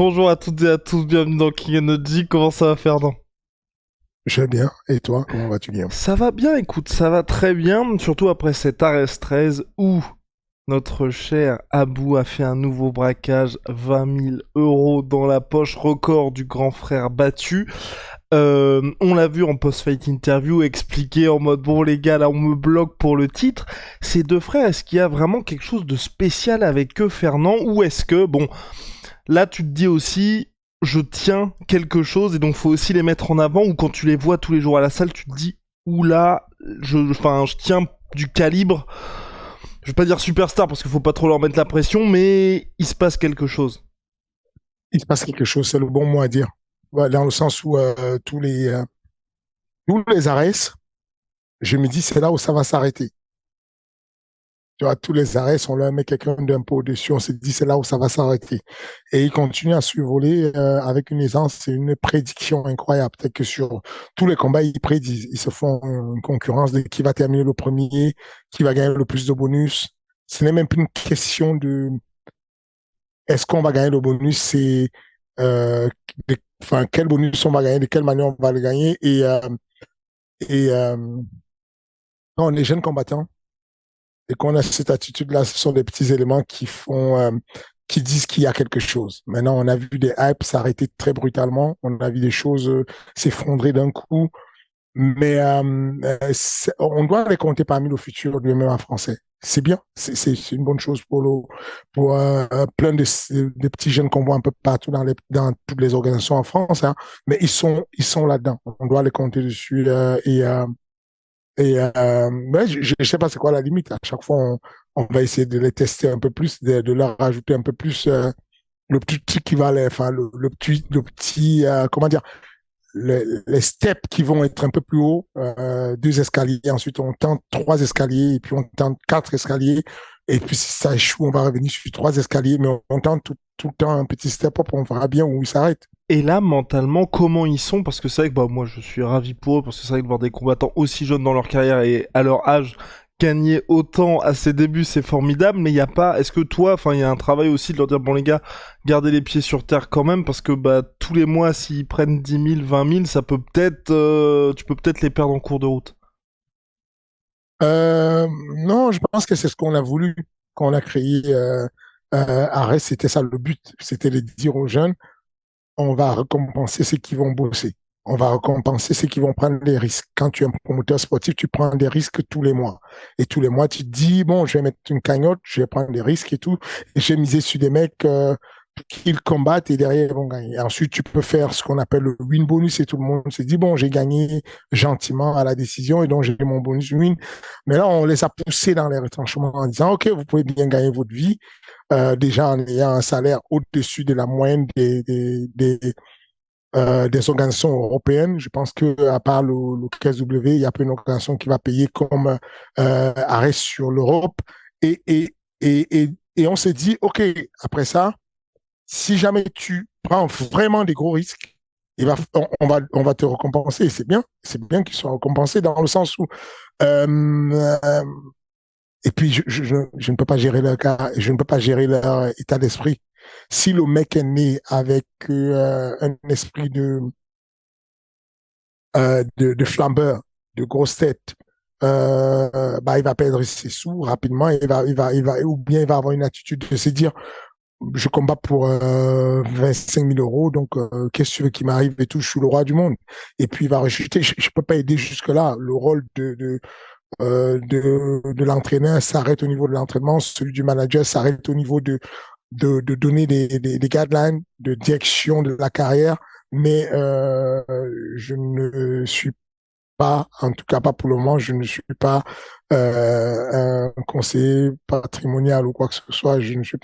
Bonjour à toutes et à tous, bienvenue dans King Energy. Comment ça va, Fernand? Je vais bien. Et toi, comment vas-tu, Guillaume? Ça va bien, écoute, ça va très bien, surtout après cet arrêt 13 où notre cher Abou a fait un nouveau braquage, 20 000 euros dans la poche, record du grand frère battu. On l'a vu en post-fight interview expliquer en mode bon les gars là on me bloque pour le titre. Ces deux frères, est-ce qu'il y a vraiment quelque chose de spécial avec eux, Fernand, ou est-ce que bon là tu te dis aussi je tiens quelque chose et donc faut aussi les mettre en avant, ou quand tu les vois tous les jours à la salle tu te dis oula je tiens du calibre, je vais pas dire superstar parce qu'il faut pas trop leur mettre la pression, mais il se passe quelque chose. Il se passe quelque chose, c'est le bon mot à dire. Ouais, dans le sens où tous les arrêts, je me dis, c'est là où ça va s'arrêter. Tu vois, tous les arrêts, on leur met quelqu'un d'un peu au-dessus, on se dit, c'est là où ça va s'arrêter. Et ils continuent à survoler avec une aisance, c'est une prédiction incroyable. Peut-être que sur tous les combats, ils prédisent. Ils se font une concurrence de qui va terminer le premier, qui va gagner le plus de bonus. Ce n'est même plus une question de est-ce qu'on va gagner le bonus, c'est euh, enfin, quel bonus on va gagner, de quelle manière on va le gagner. Et quand on est jeune combattant et qu'on a cette attitude-là, ce sont des petits éléments qui disent qu'il y a quelque chose. Maintenant, on a vu des hypes s'arrêter très brutalement, on a vu des choses s'effondrer d'un coup, mais on doit les compter parmi le futur du MMA français. C'est bien, c'est une bonne chose pour plein de petits jeunes qu'on voit un peu partout dans toutes les organisations en France, hein, mais ils sont là-dedans. On doit les compter dessus ouais, je sais pas c'est quoi la limite. À chaque fois, on va essayer de les tester un peu plus, de leur rajouter un peu plus le petit truc qui va les, enfin le petit comment dire les steps qui vont être un peu plus haut, deux escaliers, ensuite on tente trois escaliers, et puis on tente quatre escaliers, et puis si ça échoue, on va revenir sur trois escaliers, mais on tente tout le temps un petit step up, on verra bien où il s'arrête. Et là, mentalement, comment ils sont? Parce que c'est vrai que bah, moi, je suis ravi pour eux, parce que c'est vrai que voir des combattants aussi jeunes dans leur carrière et à leur âge gagner autant à ses débuts, c'est formidable. Mais il y a pas. Est-ce que toi, enfin, il y a un travail aussi de leur dire bon les gars, gardez les pieds sur terre quand même, parce que bah tous les mois, s'ils prennent 10 000, 20 000, ça peut peut-être, tu peux peut-être les perdre en cours de route. Non, je pense que c'est ce qu'on a voulu quand on a créé Arès, c'était ça le but, c'était de dire aux jeunes, on va récompenser ceux qui vont bosser. On va récompenser ceux qui vont prendre des risques. Quand tu es un promoteur sportif, tu prends des risques tous les mois. Et tous les mois, tu te dis, bon, je vais mettre une cagnotte, je vais prendre des risques et tout. Et je vais miser sur des mecs qu'ils combattent et derrière, ils vont gagner. Et ensuite, tu peux faire ce qu'on appelle le win bonus et tout le monde se dit, bon, j'ai gagné gentiment à la décision et donc j'ai mon bonus win. Mais là, on les a poussés dans les retranchements en disant, OK, vous pouvez bien gagner votre vie, déjà en ayant un salaire au-dessus de la moyenne des organisations européennes. Je pense que à part le KSW, il y a pas une organisation qui va payer comme arrêt sur l'Europe. Et, et, et on s'est dit, OK, après ça, si jamais tu prends vraiment des gros risques, on va te récompenser. C'est bien qu'ils soient récompensés dans le sens où euh, et puis, je ne peux pas gérer leur cas, je ne peux pas gérer leur état d'esprit. Si le mec est né avec un esprit de flambeur, de grosse tête, bah, il va perdre ses sous rapidement, ou bien il va avoir une attitude de se dire, je combats pour 25 000 euros, donc qu'est-ce que tu veux qu'il m'arrive et tout, je suis le roi du monde. Et puis il va rejeter, je ne peux pas aider jusque-là. Le rôle de l'entraîneur s'arrête au niveau de l'entraînement, celui du manager s'arrête au niveau de donner des guidelines de direction de la carrière, mais je ne suis pas, en tout cas pas pour le moment, je ne suis pas un conseiller patrimonial ou quoi que ce soit, je suis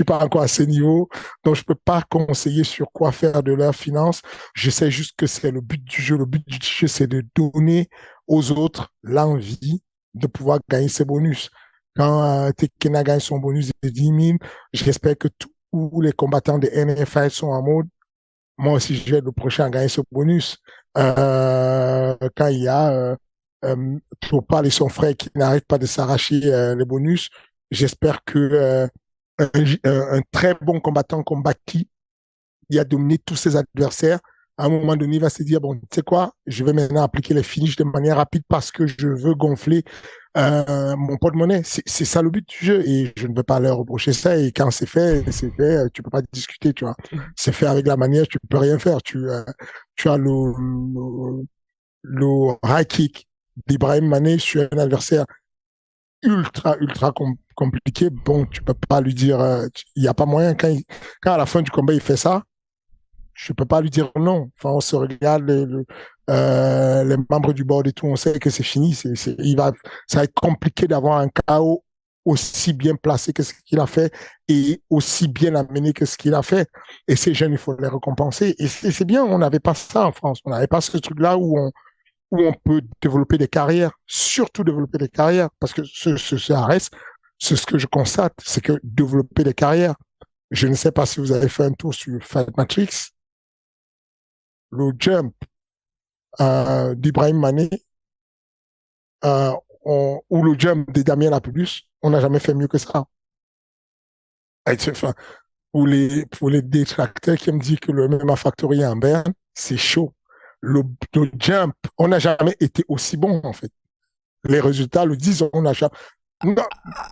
pas encore à ce niveau, donc je peux pas conseiller sur quoi faire de leurs finances. Je sais juste que c'est le but du jeu. Le but du jeu, c'est de donner aux autres l'envie de pouvoir gagner ses bonus. Quand Tekena gagne son bonus de 10 000, j'espère que tous les combattants de NFL sont en mode, moi aussi, je vais être le prochain à gagner ce bonus. Quand il y a Topal et son frère qui n'arrêtent pas de s'arracher les bonus, j'espère que un très bon combattant comme Baki, il a dominé tous ses adversaires. À un moment donné, il va se dire, bon, tu sais quoi, je vais maintenant appliquer les finishes de manière rapide parce que je veux gonfler mon porte-monnaie. C'est ça le but du jeu et je ne veux pas leur reprocher ça. Et quand c'est fait, tu peux pas discuter, tu vois. C'est fait avec la manière, tu peux rien faire. Tu as le high kick d'Ibrahim Mané sur un adversaire ultra compliqué. Bon, tu peux pas lui dire, il n'y a pas moyen quand à la fin du combat il fait ça, je peux pas lui dire non. Enfin, on se regarde les membres du board et tout, on sait que c'est fini. Ça va être compliqué d'avoir un KO aussi bien placé que ce qu'il a fait et aussi bien amené que ce qu'il a fait. Et ces jeunes, il faut les récompenser. Et c'est bien, on n'avait pas ça en France. On n'avait pas ce truc-là où on peut développer des carrières, surtout développer des carrières, parce que ça reste, c'est ce que je constate, c'est que développer des carrières, je ne sais pas si vous avez fait un tour sur Fight Matrix, le jump d'Ibrahim Mané euh, ou le jump de Damien Lapulus, on n'a jamais fait mieux que ça. Enfin, pour les détracteurs qui me disent que le MMA Factory est en berne, c'est chaud. Le jump, on n'a jamais été aussi bon, en fait. Les résultats le disent, on n'a jamais. Non,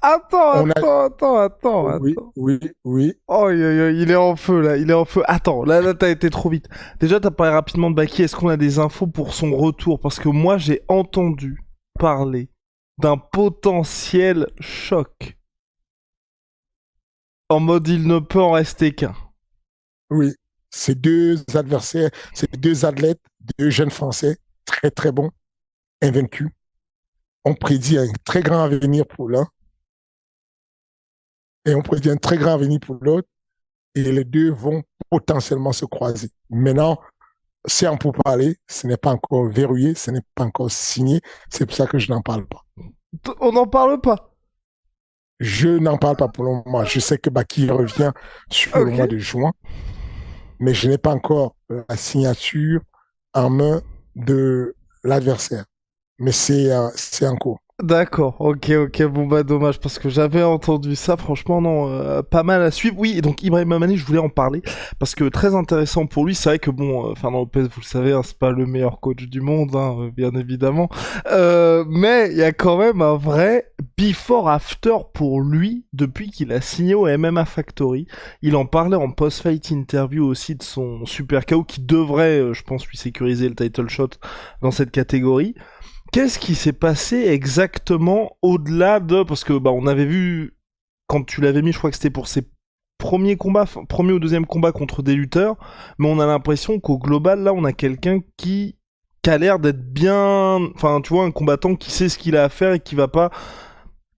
Attends, on a. attends, attends, attends, Oui, attends. oui, oui. Oh, il est en feu là, il est en feu. Attends, là t'as été trop vite. Déjà t'as parlé rapidement de Baki, est-ce qu'on a des infos pour son retour? Parce que moi j'ai entendu parler d'un potentiel choc. En mode il ne peut en rester qu'un. Oui, ces deux adversaires, ces deux athlètes, deux jeunes Français, très bons, invaincus. On prédit un très grand avenir pour l'un et on prédit un très grand avenir pour l'autre. Et les deux vont potentiellement se croiser. Maintenant, c'est en pourparler, ce n'est pas encore verrouillé, ce n'est pas encore signé. C'est pour ça que je n'en parle pas. On n'en parle pas. Je n'en parle pas pour le moment. Je sais que Baki revient sur le Ok. mois de juin, mais je n'ai pas encore la signature en main de l'adversaire. Mais c'est en cours. D'accord, ok, bon bah dommage parce que j'avais entendu ça, franchement non, pas mal à suivre. Oui, et donc Ibrahim Mamani, je voulais en parler parce que très intéressant pour lui. C'est vrai que bon, Fernand Lopez, vous le savez, hein, c'est pas le meilleur coach du monde, hein, bien évidemment, mais il y a quand même un vrai before-after pour lui depuis qu'il a signé au MMA Factory. Il en parlait en post-fight interview aussi de son super KO qui devrait, je pense, lui sécuriser le title shot dans cette catégorie. Qu'est-ce qui s'est passé exactement au-delà de... Parce que bah, on avait vu, quand tu l'avais mis, je crois que c'était pour ses premiers combats, premier ou deuxième combat contre des lutteurs, mais on a l'impression qu'au global, là, on a quelqu'un qui a l'air d'être bien... Enfin, tu vois, un combattant qui sait ce qu'il a à faire et qui va pas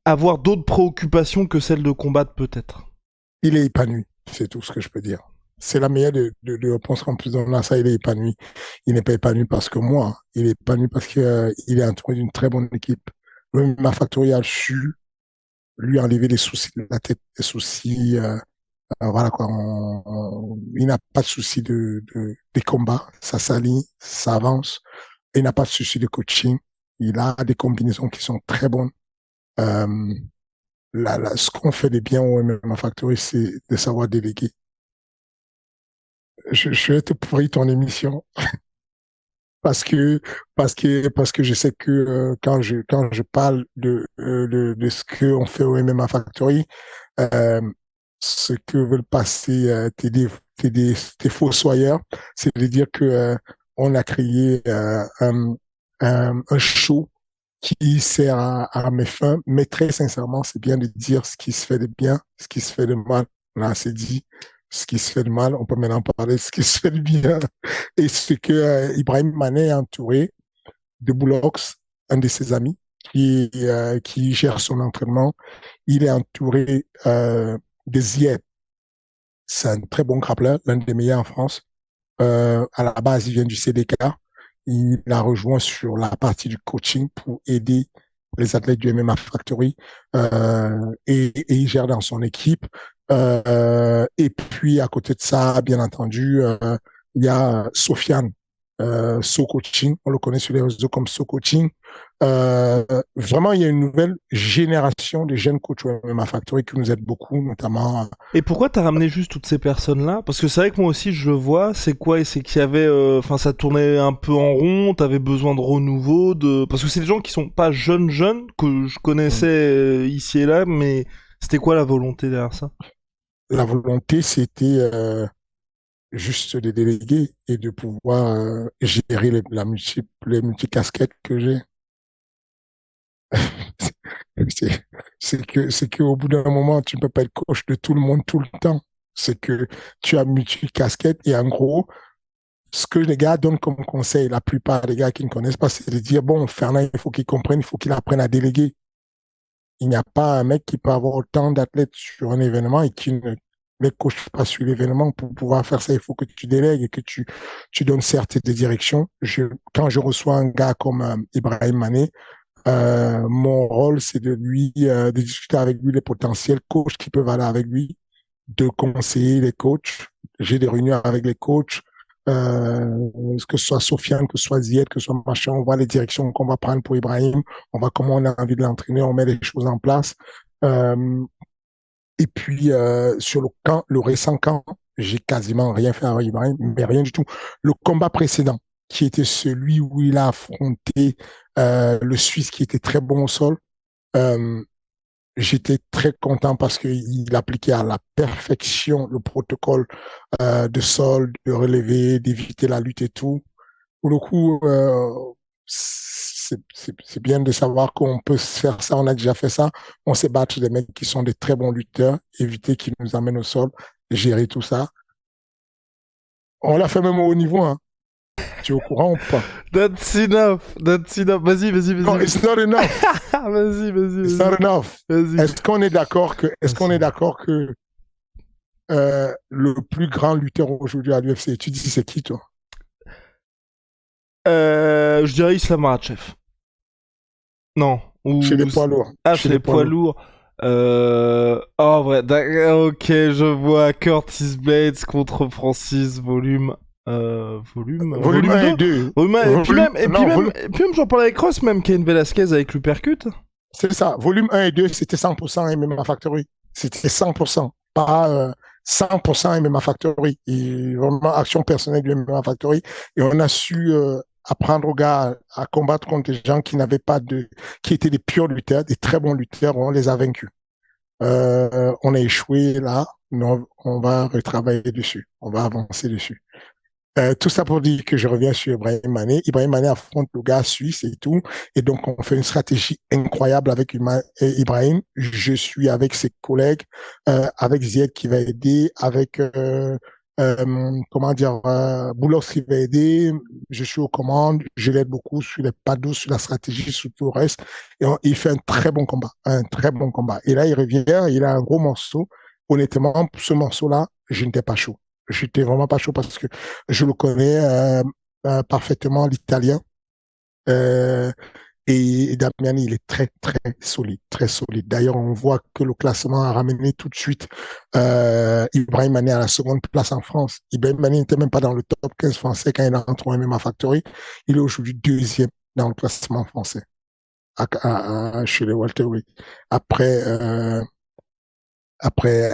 avoir d'autres préoccupations que celle de combattre, peut-être. Il est épanoui, c'est tout ce que je peux dire. C'est la meilleure de réponses qu'on peut donner à ça. Il est épanoui. Il n'est pas épanoui parce que moi, il est épanoui parce qu'il est entouré d'une très bonne équipe. Le Ma Factory a su lui enlever les soucis de la tête, les soucis, voilà quoi. Il n'a pas de souci des combats. Ça s'aligne, ça avance. Il n'a pas de souci de coaching. Il a des combinaisons qui sont très bonnes. Euh, ce qu'on fait de bien au MMA Factory, c'est de savoir déléguer. Je vais te pourrir ton émission parce que parce que je sais que quand je parle de ce qu'on fait au MMA Factory, euh, ce que veulent passer tes fossoyeurs, c'est de dire que on a créé un show qui sert à mes fins, mais très sincèrement, c'est bien de dire ce qui se fait de bien, ce qui se fait de mal. Là, c'est dit, ce qui se fait de mal, on peut maintenant parler de ce qui se fait de bien. Et ce que Ibrahim Mané est entouré de Boulox, un de ses amis, qui gère son entraînement. Il est entouré de Zied. C'est un très bon grappleur, l'un des meilleurs en France. À la base, il vient du CDK. Il a rejoint sur la partie du coaching pour aider les athlètes du MMA Factory et il gère dans son équipe. Et puis à côté de ça, bien entendu, il y a Sofiane So Coaching, on le connaît sur les réseaux comme So Coaching. Euh, Vraiment, il y a une nouvelle génération de jeunes coachs au MMA Factory qui nous aident beaucoup, notamment. Et pourquoi t'as ramené juste toutes ces personnes-là? Parce que c'est vrai que moi aussi je le vois, c'est quoi? Et c'est qu'il y avait, enfin ça tournait un peu en rond, t'avais besoin de renouveau, de... Parce que c'est des gens qui sont pas jeunes jeunes, que je connaissais ici et là, mais c'était quoi la volonté derrière ça? La volonté, c'était juste de déléguer et de pouvoir gérer les multicasquettes que j'ai. C'est c'est que au bout d'un moment, tu ne peux pas être coach de tout le monde tout le temps. C'est que tu as multi-casquette et en gros, ce que les gars donnent comme conseil, la plupart des gars qui ne connaissent pas, c'est de dire, bon, Fernand, il faut qu'il comprenne, il faut qu'il apprenne à déléguer. Il n'y a pas un mec qui peut avoir autant d'athlètes sur un événement et qui ne les coach pas sur l'événement pour pouvoir faire ça. Il faut que tu délègues et que tu donnes certes des directions. Quand je reçois un gars comme Ibrahim Mané, mon rôle, c'est de discuter avec lui les potentiels coachs qui peuvent aller avec lui, de conseiller les coachs. J'ai des réunions avec les coachs, que ce soit Sofiane, que ce soit Zied, que ce soit machin, on voit les directions qu'on va prendre pour Ibrahim, on voit comment on a envie de l'entraîner, on met les choses en place. Euh, et puis, sur le récent camp, j'ai quasiment rien fait avec Ibrahim, mais rien du tout. Le combat précédent, qui était celui où il a affronté le Suisse qui était très bon au sol, euh, j'étais très content parce qu'il appliquait à la perfection le protocole de sol, de relever, d'éviter la lutte et tout. Pour le coup, c'est bien de savoir qu'on peut faire ça, on a déjà fait ça. On sait battre des mecs qui sont des très bons lutteurs, éviter qu'ils nous amènent au sol, gérer tout ça. On l'a fait même au haut niveau, hein. Tu es au courant ou pas? That's enough, that's enough. Vas-y, vas-y, Non, vas-y. it's not enough. Vas-y, vas-y, It's vas-y. not enough. Vas-y. Est-ce qu'on est d'accord que le plus grand lutteur aujourd'hui à l'UFC, tu dis c'est qui, toi? Je dirais Islam Makhachev. Non. Chez les Ou... poids lourds. Ah, Chez chez les les poids poids lourds. lourds. Oh, ouais, ok, je vois Curtis Blades contre Francis, Volume volume un et 2. 2. Volume 1, Non, et puis même, j'en parlais avec Ross, même, Cain Velasquez avec l'Upercut. c'est ça. Volume un et 2, c'était 100% MMA Factory. C'était 100%. Pas 100% MMA Factory. Et vraiment, action personnelle du MMA Factory. Et on a su apprendre aux gars à combattre contre des gens qui étaient des purs lutteurs, des très bons lutteurs. On les a vaincus. On a échoué là, mais on va retravailler dessus. On va avancer dessus. Tout ça pour dire que je reviens sur Ibrahim Mané. Ibrahim Mané affronte le gars suisse et tout. Et donc, on fait une stratégie incroyable avec Ibrahim. Je suis avec ses collègues, avec Zied qui va aider, avec, comment dire, Boulos qui va aider. Je suis aux commandes. Je l'aide beaucoup sur les pados, sur la stratégie, sur tout le reste. Et il fait un très bon combat. Un très bon combat. Et là, il revient, il a un gros morceau. Honnêtement, pour ce morceau-là, je n'étais pas chaud. J'étais vraiment pas chaud parce que je le connais parfaitement, l'italien. Euh, et Damiani, il est très, très solide, très solide. D'ailleurs, on voit que le classement a ramené tout de suite Ibrahim Mané à la seconde place en France. Ibrahim Mané n'était même pas dans le top 15 français quand il a entré au MMA Factory. Il est aujourd'hui deuxième dans le classement français chez les welterweight. Après, après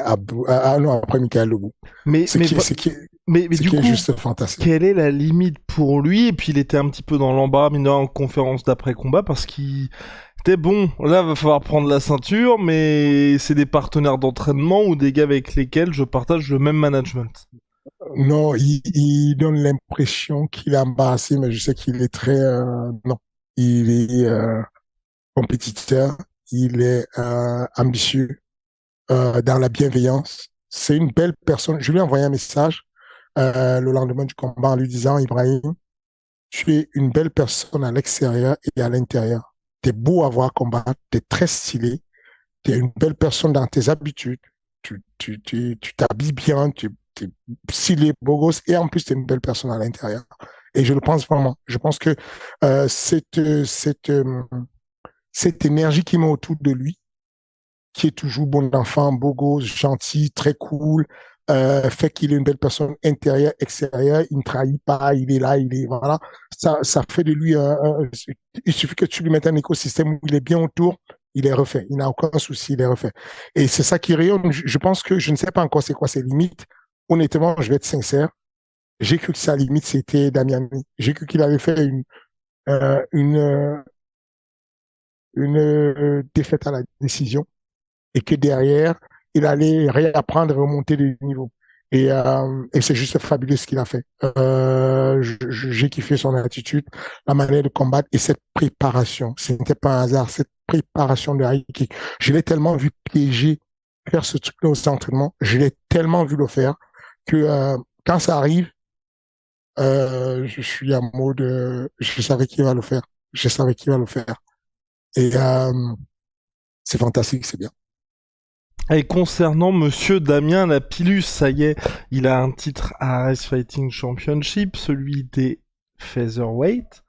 Michael Lebou. Mais, Ce mais, qui, va- ce qui, mais ce du qui est coup, juste fantastique. quelle est la limite pour lui? Et puis il était un petit peu dans l'embarras, mine de rien, en conférence d'après-combat, parce qu'il était bon. Là, va falloir prendre la ceinture, mais c'est des partenaires d'entraînement ou des gars avec lesquels je partage le même management. Non, il donne l'impression qu'il est embarrassé, mais je sais qu'il est très... non, il est compétiteur, il est ambitieux, dans la bienveillance. C'est une belle personne. Je lui ai envoyé un message le lendemain du combat en lui disant, Ibrahim, tu es une belle personne à l'extérieur et à l'intérieur. T'es beau à voir combattre, t'es très stylé, t'es une belle personne dans tes habitudes, tu t'habilles bien, tu es stylé, beau gosse, et en plus, tu es une belle personne à l'intérieur. Et je le pense vraiment. Je pense que euh, cette, cette, euh, cette énergie qui met autour de lui, qui est toujours bon enfant, beau gosse, gentil, très cool, fait qu'il est une belle personne intérieure, extérieure, il ne trahit pas, il est là, il est, voilà. Ça fait de lui il suffit que tu lui mettes un écosystème où il est bien autour, il est refait. Il n'a aucun souci, il est refait. Et c'est ça qui rayonne. Je pense que je ne sais pas encore c'est quoi ses limites. Honnêtement, je vais être sincère. J'ai cru que sa limite, c'était Damiani. J'ai cru qu'il avait fait euh, une, euh, une défaite à la décision et que derrière, il allait réapprendre et remonter de niveau. Et c'est juste fabuleux ce qu'il a fait. J'ai kiffé son attitude, la manière de combattre et cette préparation. Ce n'était pas un hasard, cette préparation de high kick. Je l'ai tellement vu piéger, faire ce truc-là aux entraînements. Je l'ai tellement vu le faire que quand ça arrive, je suis en mode, je savais qu'il va le faire. Je savais qu'il va le faire. Et c'est fantastique, c'est bien. Et concernant Monsieur Damien Lapillus, ça y est, il a un titre ARS Fighting Championship, celui des Featherweight.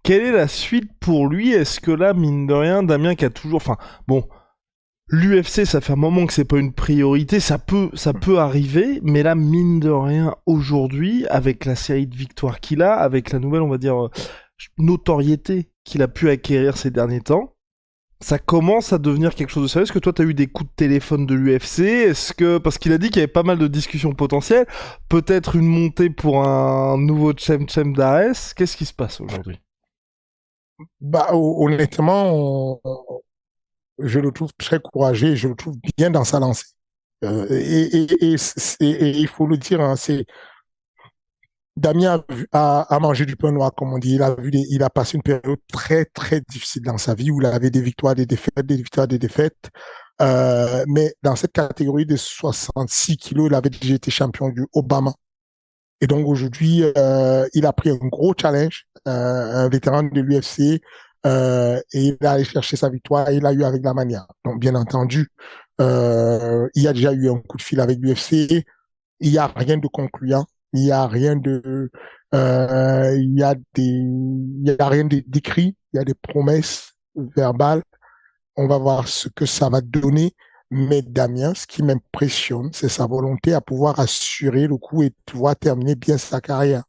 Quelle est la suite pour lui? Est-ce que là, mine de rien, Damien qui a toujours... Enfin, bon, l'UFC, ça fait un moment que c'est pas une priorité, ça peut arriver, mais là, mine de rien, aujourd'hui, avec la série de victoires qu'il a, avec la nouvelle, on va dire, notoriété qu'il a pu acquérir ces derniers temps, ça commence à devenir quelque chose de sérieux. Est-ce que toi, t'as eu des coups de téléphone de l'UFC? Est-ce que... Parce qu'il a dit qu'il y avait pas mal de discussions potentielles, peut-être une montée pour un nouveau Chem d'Ares. Qu'est-ce qui se passe aujourd'hui? Bah, honnêtement, je le trouve très courageux, je le trouve bien dans sa lancée. Et il faut le dire, hein, c'est Damien a mangé du pain noir, comme on dit. Il a passé une période très, très difficile dans sa vie où il avait des victoires, des défaites, des victoires, des défaites. Mais dans cette catégorie de 66 kilos, il avait déjà été champion du Obama. Et donc aujourd'hui, il a pris un gros challenge, un vétéran de l'UFC, et il est allé chercher sa victoire et il l'a eu avec la manière. Donc bien entendu, il y a déjà eu un coup de fil avec l'UFC, il n'y a rien de concluant, il n'y a rien de, il y a rien d'écrit, il y a des promesses verbales. On va voir ce que ça va donner. Mais Damien, ce qui m'impressionne, c'est sa volonté à pouvoir assurer le coup et pouvoir terminer bien sa carrière.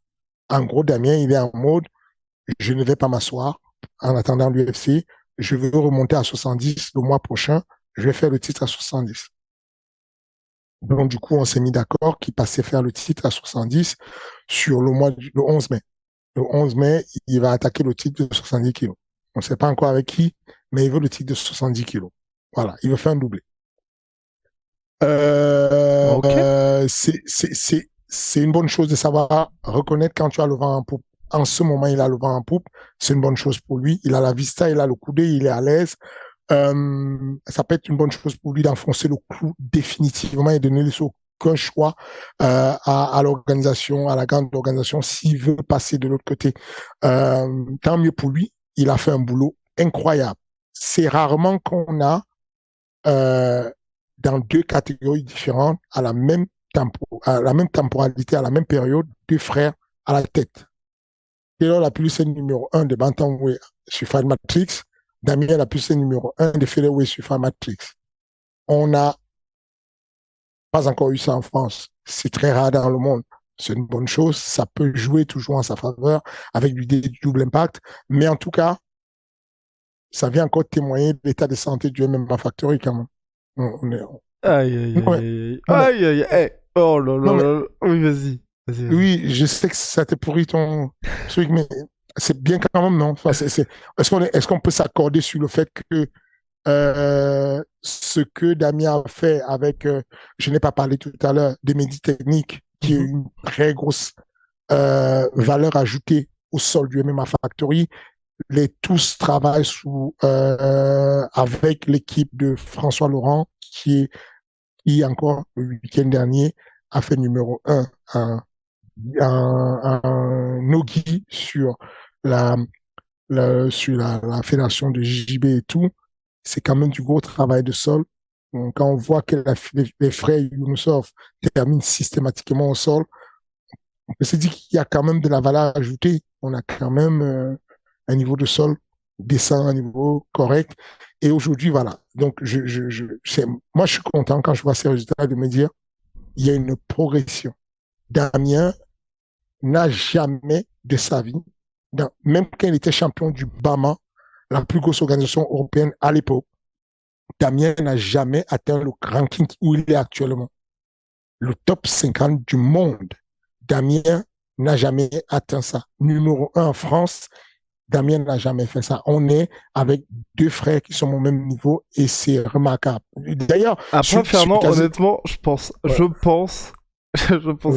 En gros, Damien, il est en mode, je ne vais pas m'asseoir en attendant l'UFC. Je veux remonter à 70 le mois prochain. Je vais faire le titre à 70. Donc, du coup, on s'est mis d'accord qu'il passait faire le titre à 70 sur le 11 mai. Le 11 mai, il va attaquer le titre de 70 kilos. On ne sait pas encore avec qui, mais il veut le titre de 70 kilos. Voilà, il veut faire un doublé. Ok. C'est une bonne chose de savoir reconnaître quand tu as le vent en poupe. En ce moment, il a le vent en poupe. C'est une bonne chose pour lui. Il a la vista, il a le coudé, il est à l'aise. Ça peut être une bonne chose pour lui d'enfoncer le clou définitivement et de ne laisser aucun choix à l'organisation, à la grande organisation, s'il veut passer de l'autre côté. Tant mieux pour lui. Il a fait un boulot incroyable. C'est rarement qu'on a euh, dans deux catégories différentes à la même temporalité, à la même période, deux frères à la tête. Taylor la plus c'est numéro un de Bantamweight sur Fight Matrix. Damien la plus c'est numéro un de Featherweight sur Fight Matrix. On n'a pas encore eu ça en France. C'est très rare dans le monde. C'est une bonne chose. Ça peut jouer toujours en sa faveur avec du double impact. Mais en tout cas, ça vient encore témoigner de l'état de santé du MMA Factory quand même. On est, Aïe, aïe, non, mais, aïe, non, mais, aïe, aïe, aïe. Eh. Oh là non, là mais là là. Oui, vas-y. Vas-y, vas-y. oui, je sais que ça te pourrit ton truc, mais c'est bien quand même, non? Enfin, est-ce qu'on peut s'accorder sur le fait que ce que Damien a fait avec, je n'ai pas parlé tout à l'heure, des médias techniques, qui est Mhm. une très grosse valeur ajoutée au sol du MMA Factory. Les tous travaillent avec l'équipe de François Laurent, qui encore le week-end dernier a fait numéro un Nogi sur la, la fédération de JJB et tout. C'est quand même du gros travail de sol. Donc, quand on voit que les frères Younousov terminent systématiquement au sol, on peut se dire qu'il y a quand même de la valeur ajoutée. On a quand même un niveau de sol décent, un niveau correct. Et aujourd'hui, voilà. Donc, moi, je suis content quand je vois ces résultats de me dire, il y a une progression. Damien n'a jamais de sa vie, même quand il était champion du BAMA, la plus grosse organisation européenne à l'époque, Damien n'a jamais atteint le ranking où il est actuellement. Le top 50 du monde. Damien n'a jamais atteint ça. Numéro 1 en France, Damien n'a jamais fait ça. On est avec deux frères qui sont au même niveau et c'est remarquable. D'ailleurs, Après, Fernand, honnêtement, je pense, Ouais.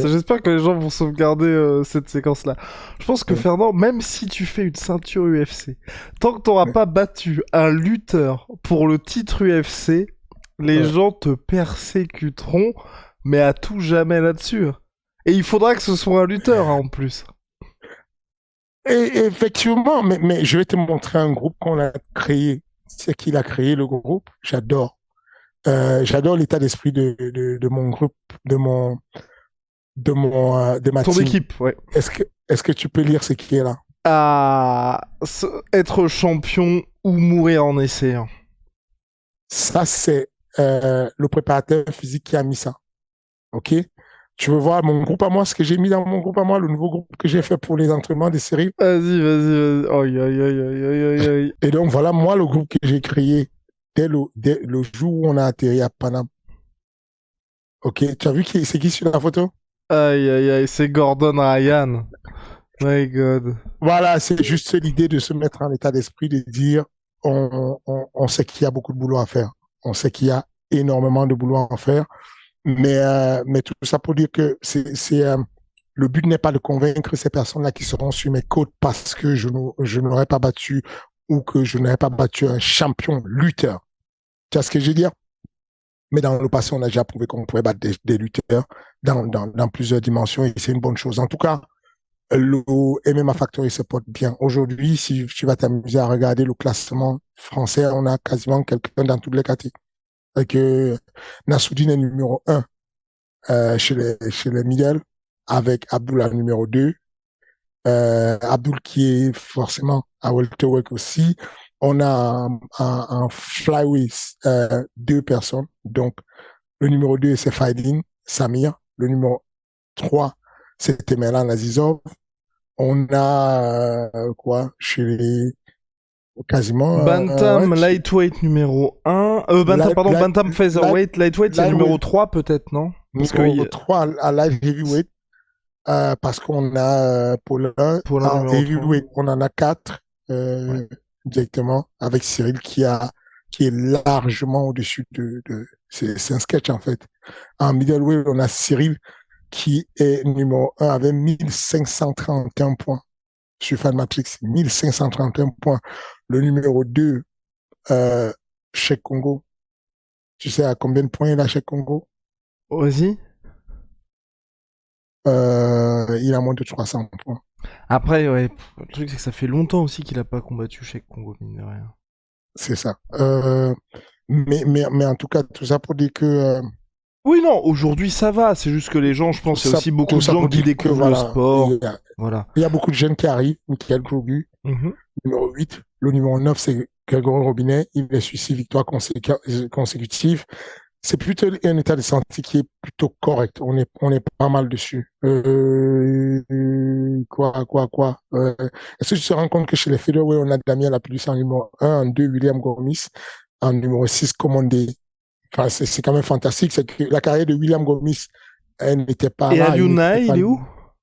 j'espère que les gens vont sauvegarder cette séquence-là. Je pense que Ouais. Fernand, même si tu fais une ceinture UFC, tant que t'auras Ouais. pas battu un lutteur pour le titre UFC, les Ouais. gens te persécuteront, mais à tout jamais là-dessus. Et il faudra que ce soit un lutteur, hein, en plus. Et effectivement, mais je vais te montrer un groupe qu'on a créé. C'est qui l'a créé, le groupe. J'adore. J'adore l'état d'esprit de mon groupe, de ma Ton team. équipe, ouais. Est-ce que tu peux lire ce qui est là? Être champion ou mourir en essayant. Ça, c'est le préparateur physique qui a mis ça. OK? Tu veux voir mon groupe à moi, ce que j'ai mis dans mon groupe à moi, le nouveau groupe que j'ai fait pour les entraînements des séries? Vas-y. Aïe, aïe, aïe, aïe, aïe, aïe. Et donc, voilà, moi, le groupe que j'ai créé dès le jour où on a atterri à Paname. OK? Tu as vu c'est qui sur la photo? Aïe, aïe, aïe, c'est Gordon Ryan. My God. Voilà, c'est juste l'idée de se mettre en état d'esprit, de dire, on sait qu'il y a beaucoup de boulot à faire. On sait qu'il y a énormément de boulot à faire. Mais tout ça pour dire que le but n'est pas de convaincre ces personnes-là qui seront sur mes côtes parce que je n'aurais pas battu ou que je n'aurais pas battu un champion lutteur. Tu vois ce que je veux dire? Mais dans le passé, on a déjà prouvé qu'on pouvait battre des lutteurs dans plusieurs dimensions et c'est une bonne chose. En tout cas, le MMA Factory se porte bien. Aujourd'hui, si tu vas t'amuser à regarder le classement français, on a quasiment quelqu'un dans toutes les catégories. Avec Nassoudine est numéro 1 chez les middle, avec Abdullah numéro 2. Abdul qui est forcément à welterweight aussi. On a en flyweight deux personnes. Donc, le numéro 2, c'est Faidin Samir. Le numéro 3, c'est Temelan Azizov. On a quoi chez les quasiment Bantam lightweight numéro 1. Bantam featherweight. Lightweight, c'est numéro 3 peut-être, non? Parce numéro 3 à light heavyweight. Parce qu'on a Paulin en heavyweight, on en a 4 directement avec Cyril qui est largement au-dessus c'est un sketch en fait. En middleweight, on a Cyril qui est numéro 1 avec 1531 points sur Fanmatrix, 1531 points. Le numéro 2, Cheikh Congo. Tu sais à combien de points il a Cheikh Congo? Vas-y. Il a moins de 300 points. Après, ouais, le truc c'est que ça fait longtemps aussi qu'il a pas combattu Cheikh Congo, mine de rien. C'est ça. Mais en tout cas, tout ça pour dire que... Oui, non, aujourd'hui ça va, c'est juste que les gens, je pense, il y a aussi beaucoup de gens qui découvrent le sport. Voilà. Il y a beaucoup de jeunes qui arrivent, Michael Krogu, numéro 8. Le numéro 9, c'est Grégory Robinet. Il est sur 6 victoires consécutives. C'est plutôt un état de santé qui est plutôt correct. On est pas mal dessus. Quoi. Est-ce que tu te rends compte que chez les featherweight, on a Damien Lapidus en numéro 1, en 2, William Gomis, en numéro 6, Commandé. Enfin, c'est quand même fantastique. C'est que la carrière de William Gomis, elle n'était pas là. Et Alioune, il est où?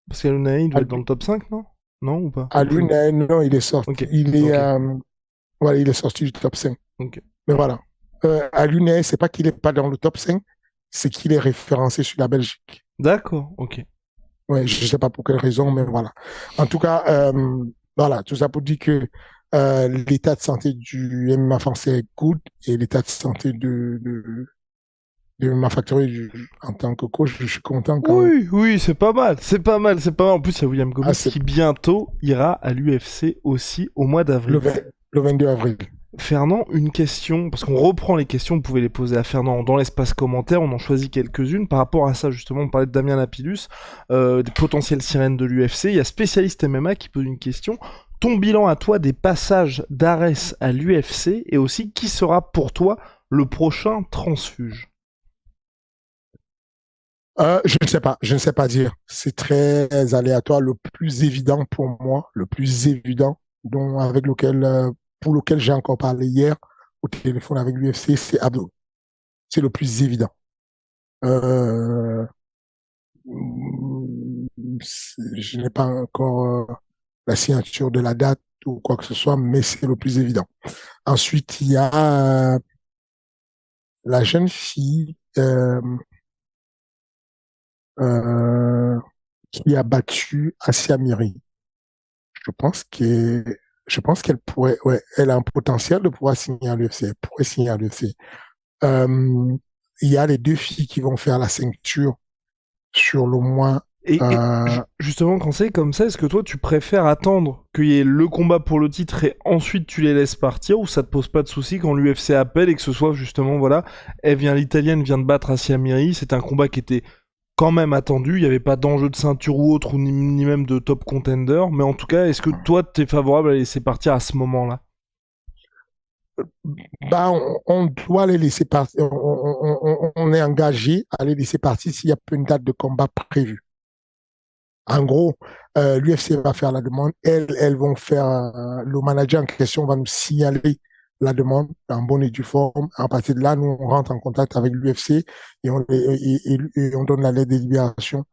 Parce qu'Alioune, il doit être dans le top 5, non? Non ou pas? Alioune, non, il est sorti. Okay. Voilà, il est sorti du top 5. Okay. Mais voilà. Alioune, c'est pas qu'il est pas dans le top 5, c'est qu'il est référencé sur la Belgique. D'accord, ok. Ouais, je sais pas pour quelle raison, mais voilà. En tout cas, voilà, tout ça pour dire que l'état de santé du MMA français est good et l'état de santé de MMA Factory en tant que coach, je suis content quand même. Oui, c'est pas mal. En plus, il y a William Gomis qui bientôt ira à l'UFC aussi au mois d'avril. Le 22 avril. Fernand, une question, parce qu'on reprend les questions, vous pouvez les poser à Fernand dans l'espace commentaire, on en choisit quelques-unes. Par rapport à ça, justement, on parlait de Damien Lapidus, des potentielles sirènes de l'UFC. Il y a Spécialiste MMA qui pose une question. Ton bilan à toi des passages d'Ares à l'UFC et aussi qui sera pour toi le prochain transfuge? Je ne sais pas, je ne sais pas dire. C'est très aléatoire. Le plus évident pour moi, le plus évident, dont avec lequel, pour lequel j'ai encore parlé hier au téléphone avec l'UFC, c'est Abdul. C'est le plus évident. Euh, je n'ai pas encore la signature de la date ou quoi que ce soit, mais c'est le plus évident. Ensuite, il y a la jeune fille euh, qui a battu Asia Miri. Je pense que je pense qu'elle pourrait, ouais, elle a un potentiel de pouvoir signer à l'UFC. Elle pourrait signer à l'UFC. Euh, il y a les deux filles qui vont faire la ceinture sur le mois. Et Euh, justement, quand c'est comme ça, est-ce que toi tu préfères attendre qu'il y ait le combat pour le titre et ensuite tu les laisses partir, ou ça te pose pas de soucis quand l'UFC appelle et que ce soit justement, voilà, l'Italienne vient de battre Asia Miri, c'est un combat qui était quand même attendu, il n'y avait pas d'enjeu de ceinture ou autre, ou ni même de top contender, mais en tout cas, est-ce que toi t'es favorable à les laisser partir à ce moment-là? bah, on doit les laisser partir. On est engagé à les laisser partir s'il n'y a pas une date de combat prévue. En gros, l'UFC va faire la demande. Elles vont faire, le manager en question va nous signaler la demande en bonne et due forme. À partir de là, nous, on rentre en contact avec l'UFC et on donne la lettre de libération.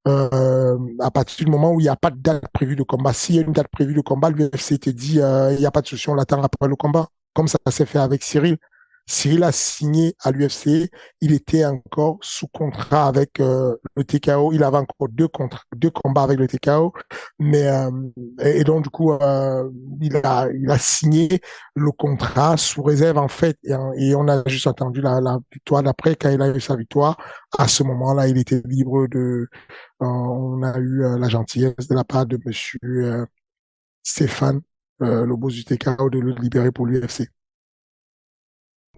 À partir du moment où il n'y a pas de date prévue de combat, s'il y a une date prévue de combat, l'UFC te dit, il n'y a pas de souci, on l'attend après le combat. Comme ça s'est fait avec Cyril. Cyril a signé à l'UFC, il était encore sous contrat avec le TKO, il avait encore deux combats avec le TKO, mais et donc du coup il a signé le contrat sous réserve en fait, et on a juste attendu la victoire d'après. Quand il a eu sa victoire, à ce moment-là il était libre de, on a eu la gentillesse de la part de monsieur Stéphane, le boss du TKO, de le libérer pour l'UFC.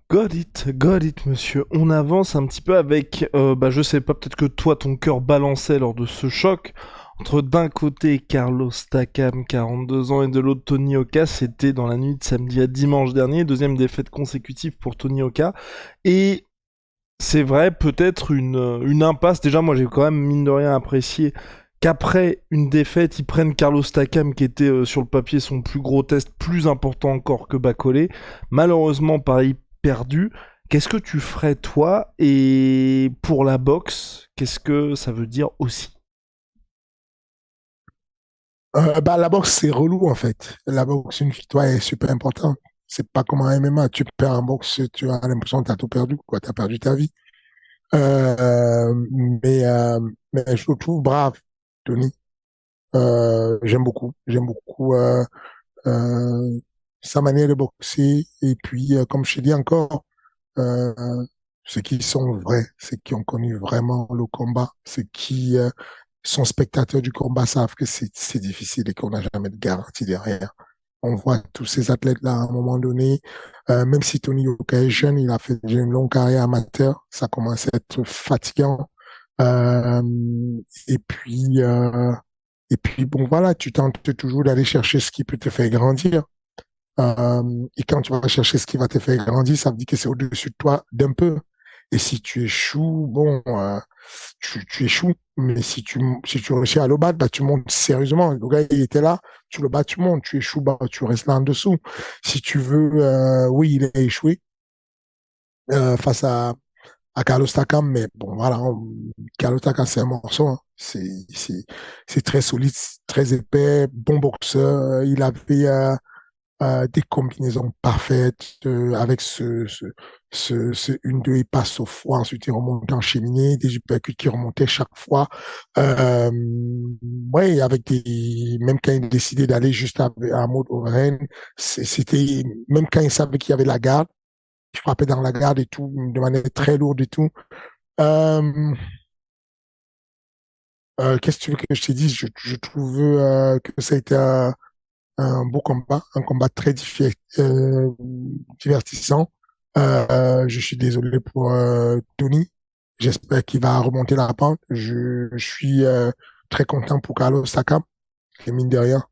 Got it, monsieur. On avance un petit peu avec, bah je sais pas, peut-être que toi ton cœur balançait lors de ce choc entre d'un côté Carlos Takam, 42 ans, et de l'autre Tony Oka. C'était dans la nuit de samedi à dimanche dernier, deuxième défaite consécutive pour Tony Oka. Et c'est vrai, peut-être une impasse. Déjà, moi j'ai quand même mine de rien apprécié qu'après une défaite, ils prennent Carlos Takam, qui était sur le papier son plus gros test, plus important encore que Bacolé. Malheureusement, Paris perdu. Qu'est-ce que tu ferais toi? Et pour la boxe, qu'est-ce que ça veut dire aussi? Bah, la boxe, c'est relou, en fait. La boxe, une victoire est super importante. C'est pas comme un MMA. Tu perds en boxe, tu as l'impression que tu as tout perdu, quoi. Tu as perdu ta vie. Euh, mais, euh, mais je le trouve brave, Tony. J'aime beaucoup. J'aime beaucoup euh, sa manière de boxer. Et puis, comme je te dis encore, euh, ceux qui sont vrais, ceux qui ont connu vraiment le combat, ceux qui sont spectateurs du combat savent que c'est difficile et qu'on n'a jamais de garantie derrière. On voit tous ces athlètes-là à un moment donné, même si Tony Yoka est jeune, il a fait une longue carrière amateur, ça commence à être fatigant. Euh, et puis, euh, et puis bon voilà, tu tentes toujours d'aller chercher ce qui peut te faire grandir. Et quand tu vas chercher ce qui va te faire grandir, ça veut dire que c'est au-dessus de toi d'un peu. Et si tu échoues, bon, tu échoues. Mais si tu réussis à le battre, bah, tu montes sérieusement. Le gars, il était là, tu le bats, tu montes. Tu échoues, bah, tu restes là en dessous. Si tu veux, oui, il a échoué face à Carlos Takam, mais bon, voilà, Carlos Takam, c'est un morceau. Hein. C'est très solide, très épais, bon boxeur. Il avait des combinaisons parfaites avec une, deux, il passe au foie, ensuite il remonte en cheminée, des uppercuts qui remontaient chaque fois. Euh, ouais, avec des, même quand il décidait d'aller juste à mode overhand, c'était, même quand il savait qu'il y avait la garde, il frappait dans la garde et tout, de manière très lourde et tout. Euh, qu'est-ce que tu veux que je te dise? Je trouve que ça a été un beau combat, un combat très divertissant. Je suis désolé pour Tony. J'espère qu'il va remonter la pente. Je suis très content pour Carlos Takam, qui mine de rien,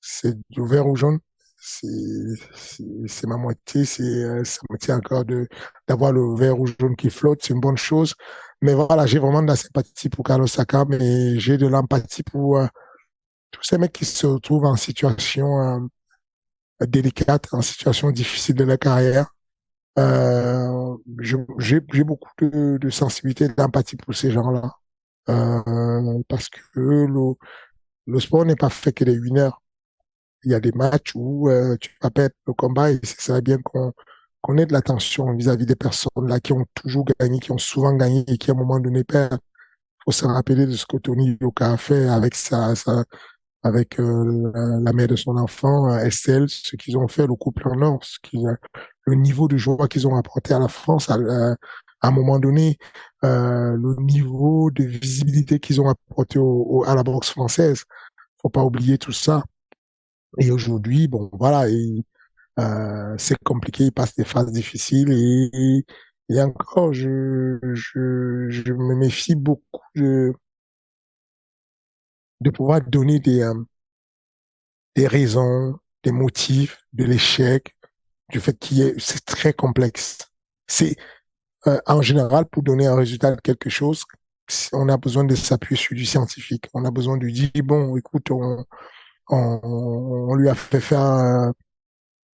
c'est du vert ou jaune. C'est c'est ma moitié, ça me tient encore de d'avoir le vert ou jaune qui flotte, c'est une bonne chose. Mais voilà, j'ai vraiment de la sympathie pour Carlos Saka, mais j'ai de l'empathie pour tous ces mecs qui se retrouvent en situation délicate, en situation difficile de leur carrière. J'ai beaucoup de sensibilité et d'empathie pour ces gens-là. Parce que le sport n'est pas fait que des winners. Il y a des matchs où tu vas perdre le combat et c'est serait bien qu'on ait de l'attention vis-à-vis des personnes là qui ont toujours gagné, qui ont souvent gagné et qui à un moment donné perdent. Il faut se rappeler de ce que Tony Yoka a fait avec avec la mère de son enfant, Estelle, ce qu'ils ont fait, le couple en or, le niveau de joie qu'ils ont apporté à la France à un moment donné, le niveau de visibilité qu'ils ont apporté à la boxe française. Faut pas oublier tout ça. Et aujourd'hui, bon, voilà, c'est compliqué, ils passent des phases difficiles et encore, je me méfie beaucoup de pouvoir donner des raisons, des motifs de l'échec, du fait c'est très complexe. C'est en général pour donner un résultat de quelque chose, on a besoin de s'appuyer sur du scientifique. On a besoin de dire bon, écoute, on lui a fait faire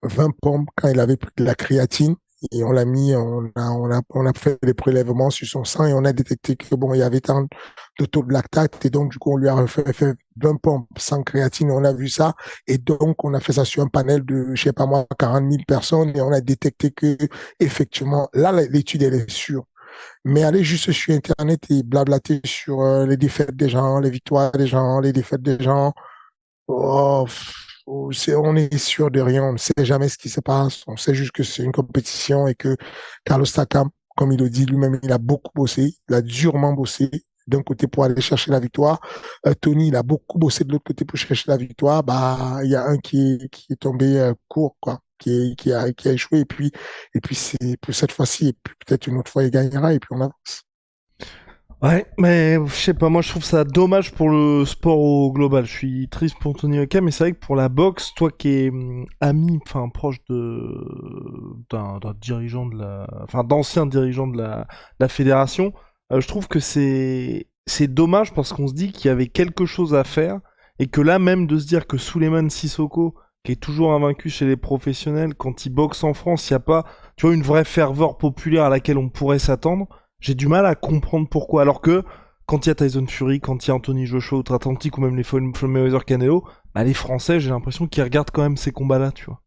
20 pompes quand il avait pris de la créatine et on l'a mis, on a fait des prélèvements sur son sang et on a détecté que bon, il y avait tant de taux de lactate et donc du coup on lui a fait 20 pompes sans créatine et on a vu ça et donc on a fait ça sur un panel de, je sais pas moi, 40 000 personnes et on a détecté que effectivement, là l'étude elle est sûre. Mais aller juste sur Internet et blablater sur les défaites des gens, les victoires des gens, les défaites des gens, oh, on est sûr de rien, on ne sait jamais ce qui se passe. On sait juste que c'est une compétition et que Carlos Takam, comme il le dit lui-même, il a beaucoup bossé, il a durement bossé d'un côté pour aller chercher la victoire. Tony, il a beaucoup bossé de l'autre côté pour chercher la victoire. Bah, il y a un qui est tombé court, quoi, qui a échoué. Et puis c'est pour cette fois-ci, et puis peut-être une autre fois, il gagnera et puis on avance. Ouais, mais je sais pas, moi je trouve ça dommage pour le sport au global. Je suis triste pour Tony Oka, mais c'est vrai que pour la boxe, toi qui es ami, enfin proche d'un dirigeant de la, enfin d'ancien dirigeant de la fédération, je trouve que c'est dommage parce qu'on se dit qu'il y avait quelque chose à faire et que là même de se dire que Souleymane Sissoko, qui est toujours invaincu chez les professionnels, quand il boxe en France, il y a pas, tu vois, une vraie ferveur populaire à laquelle on pourrait s'attendre. J'ai du mal à comprendre pourquoi. Alors que quand il y a Tyson Fury, quand il y a Anthony Joshua outre-Atlantique ou même les Floyd Mayweather Canelo, bah les Français, j'ai l'impression qu'ils regardent quand même ces combats-là, tu vois.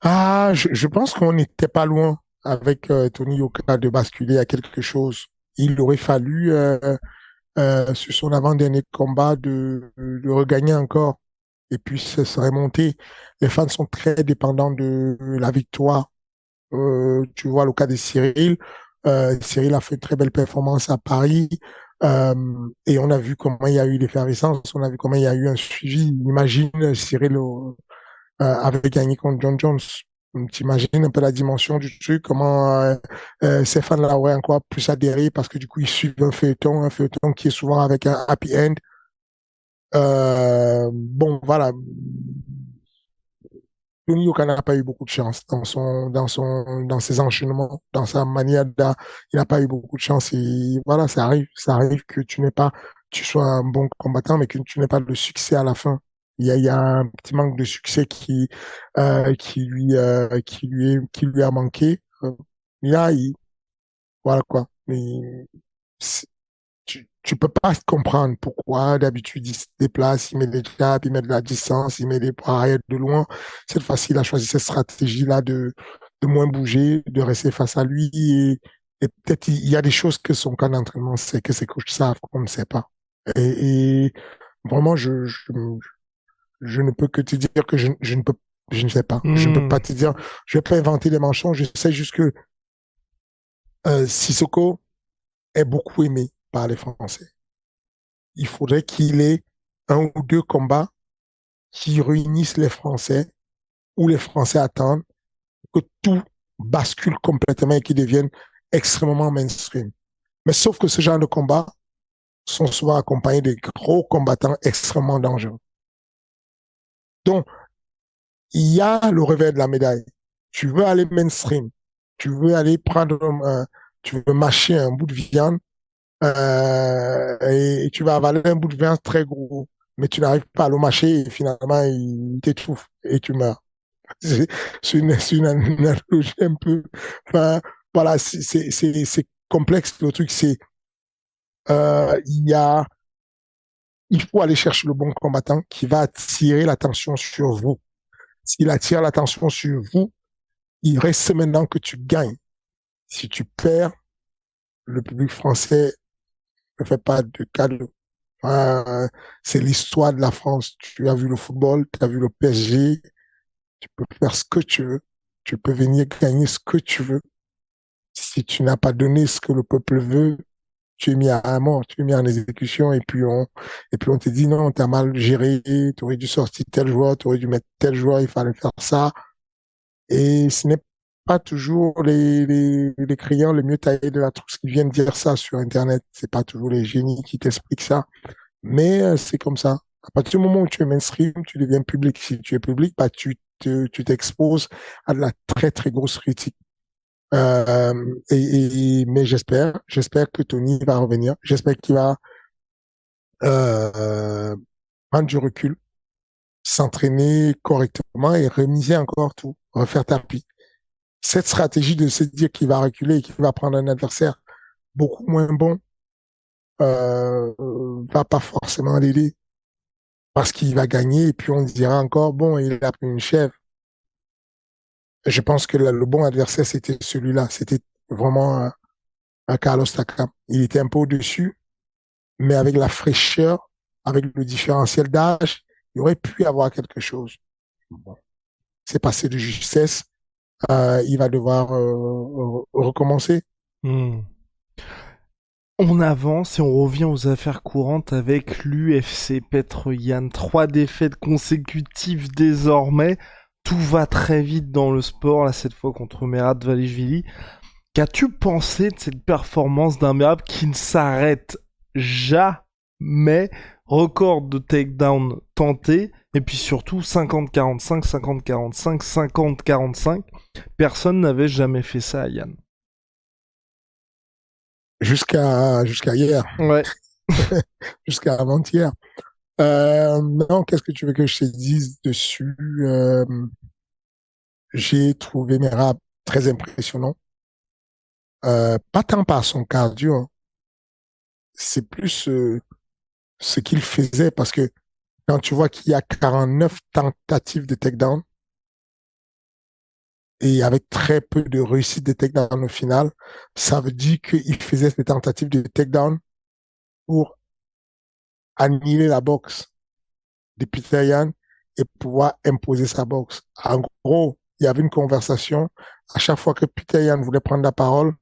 Ah, je pense qu'on n'était pas loin avec Tony Yoka de basculer à quelque chose. Il aurait fallu, sur son avant-dernier combat, de regagner encore. Et puis, ça serait monté. Les fans sont très dépendants de la victoire. Tu vois le cas de Cyril. Cyril a fait une très belle performance à Paris. Euh, et on a vu comment il y a eu l'effervescence, on a vu comment il y a eu un suivi. Imagine Cyril avait gagné contre John Jones. T'imagines un peu la dimension du truc, comment ces fans-là auraient encore plus adhéré parce que du coup, ils suivent un feuilleton qui est souvent avec un happy end. Bon, voilà. Tony Yoka n'a pas eu beaucoup de chance dans ses enchaînements, dans sa manière il n'a pas eu beaucoup de chance et voilà, ça arrive que tu sois un bon combattant, mais que tu n'aies pas de succès à la fin. Il y a un petit manque de succès qui lui a manqué. Là, voilà quoi. Mais tu peux pas comprendre pourquoi d'habitude il se déplace, il met des jabs, il met de la distance, il met des poids arrière de loin. Cette fois-ci, il a choisi cette stratégie-là de moins bouger, de rester face à lui et peut-être il y a des choses que son camp d'entraînement sait, que ses coachs savent qu'on ne sait pas. Et vraiment, je ne peux que te dire que je ne peux, je ne sais pas. Je ne peux Hmm. pas te dire, je vais pas inventer des mensonges. Je sais juste que Sissoko est beaucoup aimé par les Français. Il faudrait qu'il ait un ou deux combats qui réunissent les Français, où les Français attendent que tout bascule complètement et qu'ils deviennent extrêmement mainstream. Mais sauf que ce genre de combats sont souvent accompagnés de gros combattants extrêmement dangereux. Donc, il y a le revers de la médaille. Tu veux aller mainstream, tu veux aller prendre Tu veux mâcher un bout de viande et tu vas avaler un bout de viande très gros, mais tu n'arrives pas à le mâcher et finalement il t'étouffe et tu meurs. C'est c'est une analogie un peu. Enfin, voilà, c'est complexe. Le truc, c'est il y a, il faut aller chercher le bon combattant qui va attirer l'attention sur vous. S'il attire l'attention sur vous, il reste maintenant que tu gagnes. Si tu perds, le public français ne fait pas de cadeau. C'est l'histoire de la France. Tu as vu le football, tu as vu le PSG, tu peux faire ce que tu veux, tu peux venir gagner ce que tu veux. Si tu n'as pas donné ce que le peuple veut, tu es mis à mort, tu es mis en exécution et puis on te dit non, tu as mal géré, tu aurais dû sortir tel joueur, tu aurais dû mettre tel joueur, il fallait faire ça. Et ce n'est pas toujours les clients les mieux taillés de la trousse qui viennent dire ça sur Internet. C'est pas toujours les génies qui t'expliquent ça. Mais c'est comme ça. À partir du moment où tu es mainstream, tu deviens public. Si tu es public, bah, tu t'exposes à de la très, très grosse critique. Mais j'espère que Tony va revenir. J'espère qu'il va euh, prendre du recul, s'entraîner correctement et remiser encore tout, refaire tapis. Cette stratégie de se dire qu'il va reculer et qu'il va prendre un adversaire beaucoup moins bon va pas forcément l'aider parce qu'il va gagner et puis on dira encore bon il a pris une chèvre. Je pense que le bon adversaire c'était celui-là, c'était vraiment Carlos Takam. Il était un peu au-dessus, mais avec la fraîcheur, avec le différentiel d'âge, il aurait pu avoir quelque chose. Bon, c'est passé de justesse. Il va devoir recommencer. Hmm. On avance et on revient aux affaires courantes avec l'UFC Petr Yan. 3 défaites consécutives désormais. Tout va très vite dans le sport, là cette fois contre Merab Dvalishvili. Qu'as-tu pensé de cette performance d'un Merab qui ne s'arrête jamais? Record de takedown tenté, et puis surtout 50-45, 50-45, 50-45. Personne n'avait jamais fait ça à Yann. Jusqu'à hier, Ouais. jusqu'à avant-hier. Non, qu'est-ce que tu veux que je te dise dessus? J'ai trouvé Merab très impressionnant. Pas tant par son cardio, hein. C'est plus ce qu'il faisait parce que quand tu vois qu'il y a 49 tentatives de takedown et avec très peu de réussite de takedown au final, ça veut dire qu'il faisait des tentatives de takedown pour annihiler la boxe de Peter Yan et pouvoir imposer sa boxe. En gros, il y avait une conversation. À chaque fois que Peter Yan voulait prendre la parole,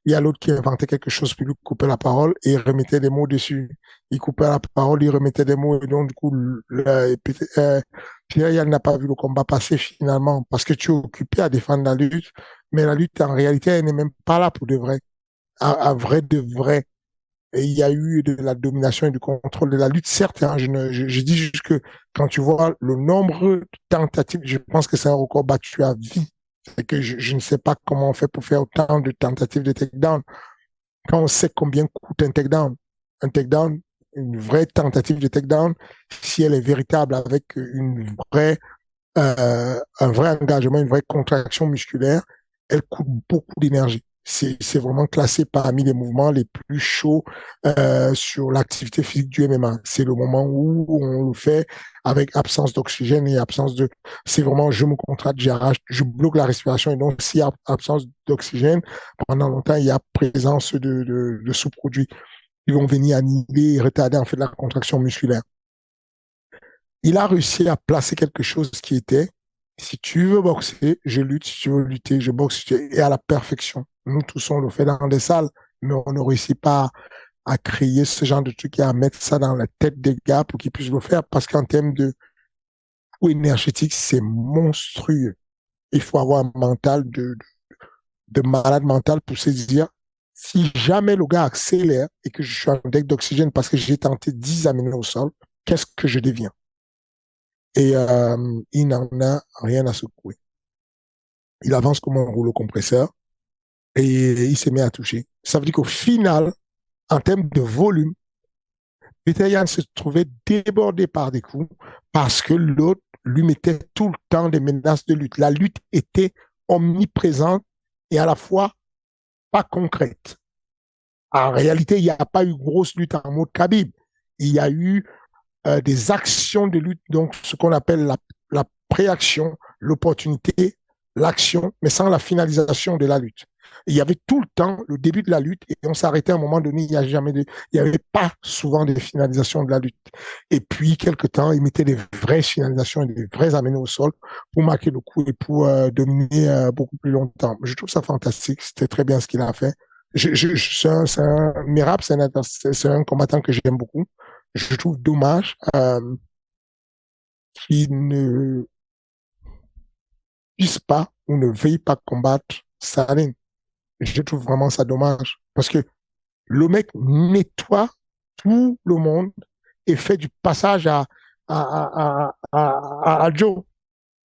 il y a l'autre qui inventait quelque chose pour lui couper la parole et il remettait des mots dessus. Il coupait la parole, il remettait des mots. Et donc, du coup, Pierre Yann n'a pas vu le combat passer finalement parce que tu es occupé à défendre la lutte. Mais la lutte, en réalité, elle n'est même pas là pour de vrai. À vrai de vrai. Et il y a eu de la domination et du contrôle de la lutte, certes. Hein, je dis juste que quand tu vois le nombre de tentatives, je pense que c'est un record battu à vie. C'est que je ne sais pas comment on fait pour faire autant de tentatives de takedown quand on sait combien coûte un takedown, une vraie tentative de takedown, si elle est véritable avec un vrai engagement, une vraie contraction musculaire, elle coûte beaucoup d'énergie. C'est vraiment classé parmi les mouvements les plus chauds sur l'activité physique du MMA. C'est le moment où on le fait avec absence d'oxygène et absence de... C'est vraiment, je me contracte, j'arrache, je bloque la respiration. Et donc, s'il y a absence d'oxygène, pendant longtemps, il y a présence de sous-produits qui vont venir annihiler et retarder en fait la contraction musculaire. Il a réussi à placer quelque chose qui était, si tu veux boxer, je lutte, si tu veux lutter, je boxe, et à la perfection. Nous tous, on le fait dans des salles, mais on ne réussit pas à créer ce genre de truc et à mettre ça dans la tête des gars pour qu'ils puissent le faire, parce qu'en termes de coût énergétique, c'est monstrueux. Il faut avoir un mental de malade mental pour se dire, si jamais le gars accélère et que je suis en deck d'oxygène parce que j'ai tenté 10 amener au sol, qu'est-ce que je deviens? Et il n'en a rien à secouer. Il avance comme un rouleau compresseur et il s'est mis à toucher. Ça veut dire qu'au final, en termes de volume, Peter Yan se trouvait débordé par des coups parce que l'autre lui mettait tout le temps des menaces de lutte. La lutte était omniprésente et à la fois pas concrète. En réalité, il n'y a pas eu grosse lutte en mode Khabib. Il y a eu des actions de lutte, donc ce qu'on appelle la préaction, l'opportunité, l'action, mais sans la finalisation de la lutte. Il y avait tout le temps le début de la lutte et on s'arrêtait à un moment donné, il n'y avait pas souvent de finalisation de la lutte. Et puis, quelque temps, il mettait des vraies finalisations et des vrais amenés au sol pour marquer le coup et pour dominer beaucoup plus longtemps. Je trouve ça fantastique. C'était très bien ce qu'il a fait. Merab, c'est un combattant que j'aime beaucoup. Je trouve dommage qu'il ne puisse pas ou ne veuille pas combattre Salim. Je trouve vraiment ça dommage. Parce que le mec nettoie tout le monde et fait du passage à Joe.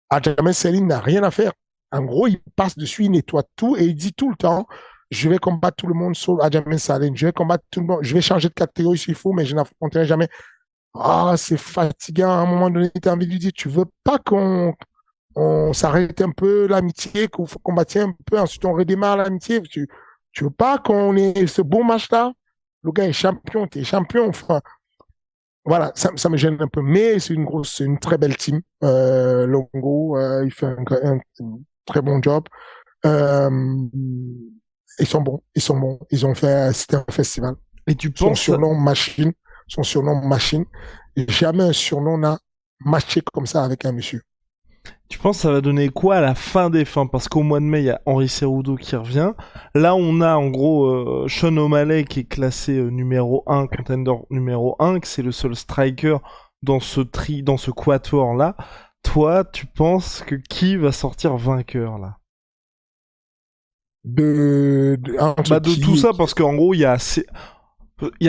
Aljamain Sterling n'a rien à faire. En gros, il passe dessus, il nettoie tout et il dit tout le temps, je vais combattre tout le monde sauf Aljamain Sterling. Je vais combattre tout le monde. Je vais changer de catégorie s'il faut, mais je n'affronterai jamais. Ah, c'est fatigant. À un moment donné, tu as envie de lui dire, tu veux pas qu'on s'arrête un peu l'amitié, qu'on combatte un peu, ensuite on redémarre l'amitié. Tu veux pas qu'on ait ce beau match-là? Le gars est champion, tu es champion. Enfin, voilà, ça me gêne un peu. Mais c'est une très belle team. Longo, il fait un très bon job. Euh, ils sont bons, ils sont bons. Ils ont fait, c'était un festival. Et tu Son penses, surnom machine, son surnom machine. Jamais un surnom n'a matché comme ça avec un monsieur. tu penses que ça va donner quoi à la fin des fins? Parce qu'au mois de mai, il y a Henry Cejudo qui revient. Là, on a en gros Sean O'Malley qui est classé numéro 1, contender numéro 1, que c'est le seul striker dans dans ce quatuor là. Toi, tu penses que qui va sortir vainqueur là? Entre Bah de tout qui, ça, parce qu'en gros, il y a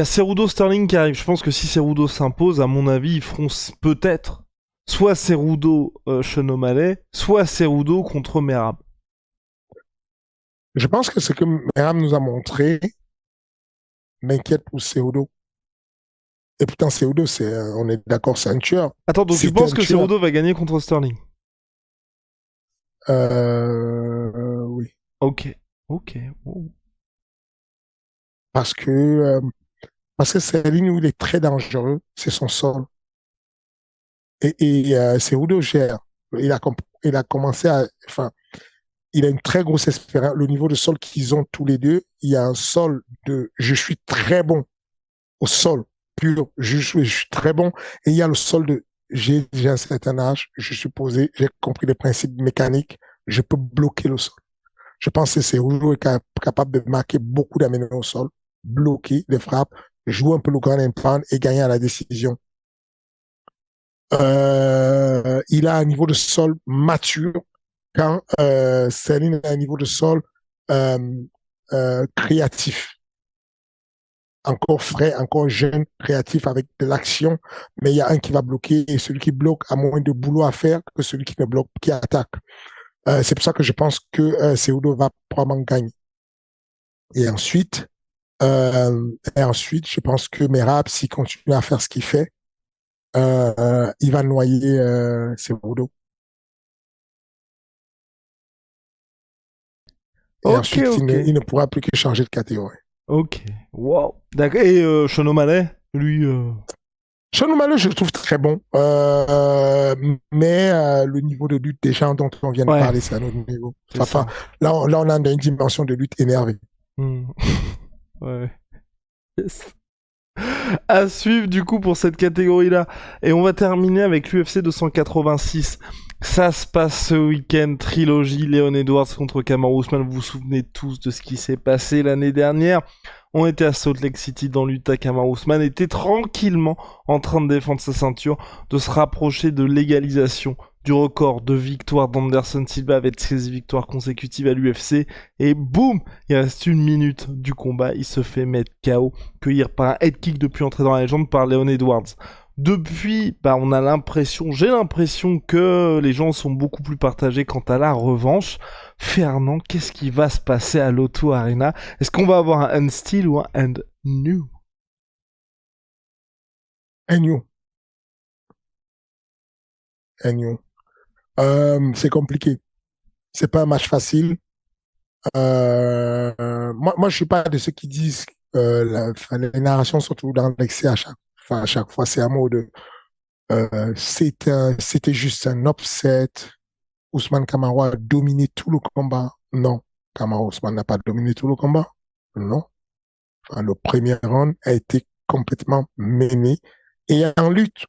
Cerudo Sterling qui arrive. Je pense que si Cerudo s'impose, à mon avis, ils feront peut-être soit Cerudo Sean O'Malley, soit Cerudo contre Merab. je pense que ce que Meram nous a montré m'inquiète pour Cejudo. Et pourtant, Cejudo, on est d'accord, c'est un tueur. Attends, donc tu C'est penses un que tueur. Cerudo va gagner contre Sterling? Oui. Ok, ok. Oh. Parce que, c'est la ligne où il est très dangereux, c'est son sol. Cejudo gère. Il a commencé à, enfin, il a une très grosse expérience. Le niveau de sol qu'ils ont tous les deux, il y a un sol je suis très bon au sol pur, je suis très bon. Et il y a le sol j'ai un certain âge, je suis posé, j'ai compris les principes mécaniques, je peux bloquer le sol. Je pense que c'est Rougeau est capable de marquer beaucoup d'amener au sol, bloquer les frappes, jouer un peu le grand impact et gagner à la décision. Il a un niveau de sol mature quand Céline a un niveau de sol euh, créatif, encore frais, encore jeune, créatif avec de l'action, mais il y a un qui va bloquer et celui qui bloque a moins de boulot à faire que celui qui ne bloque, qui attaque. C'est pour ça que je pense que Cejudo va probablement gagner. Et ensuite, je pense que Merab, s'il continue à faire ce qu'il fait, il va noyer Cejudo. Et Ok, ensuite, ok. il ne pourra plus que changer de catégorie. Ok. Wow. D'accord. Et Sean O'Malley, lui. Sean O'Malley, je le trouve très bon, mais le niveau de lutte des gens dont on vient de Ouais, parler, c'est un autre niveau. c'est Enfin, ça. là, on a une dimension de lutte énervée. Hmm. Ouais. Yes. À suivre du coup pour cette catégorie-là. Et on va terminer avec l'UFC 286. Ça se passe ce week-end, trilogie Leon Edwards contre Kamaru Usman. Vous vous souvenez tous de ce qui s'est passé l'année dernière. On était à Salt Lake City dans l'Utah. Kamaru Usman était tranquillement en train de défendre sa ceinture, de se rapprocher de l'égalisation du record de victoires d'Anderson Silva avec 16 victoires consécutives à l'UFC. Et boum, il reste une minute du combat. Il se fait mettre KO, cueillir par un head kick depuis entrer dans la légende par Leon Edwards. Depuis, bah, j'ai l'impression que les gens sont beaucoup plus partagés quant à la revanche. Fernand, qu'est-ce qui va se passer à l'Auto Arena? Est-ce qu'on va avoir un Unstill ou un End New? Agnew, Agnew. C'est compliqué. C'est pas un match facile. Moi, je suis pas de ceux qui disent enfin, les narrations sont toujours dans l'excès à chaque fois. C'est un mot de c'était juste un upset. Ousmane Camara a dominé tout le combat. Non, Camara Ousmane n'a pas dominé tout le combat. Non. Enfin, le premier round a été complètement mené. Et en lutte,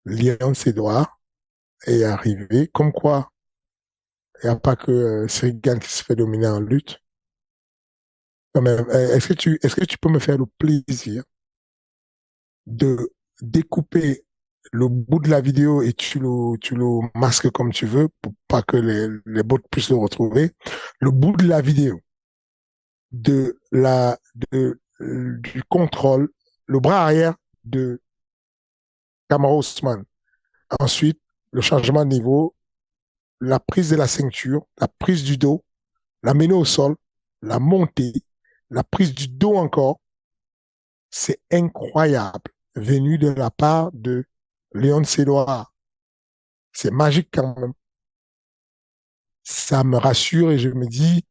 Léon Sédoire est arrivé. Comme quoi, il n'y a pas que Srigan qui se fait dominer en lutte. Non, mais, est-ce que tu peux me faire le plaisir de découper le bout de la vidéo et tu le masques comme tu veux pour pas que les bots puissent le retrouver. Le bout de la vidéo du contrôle, le bras arrière de Kamara Ousmane. Ensuite, le changement de niveau, la prise de la ceinture, la prise du dos, la menée au sol, la montée, la prise du dos encore. C'est incroyable, venu de la part de Léon Sédoa. C'est magique quand même. Ça me rassure et je me dis,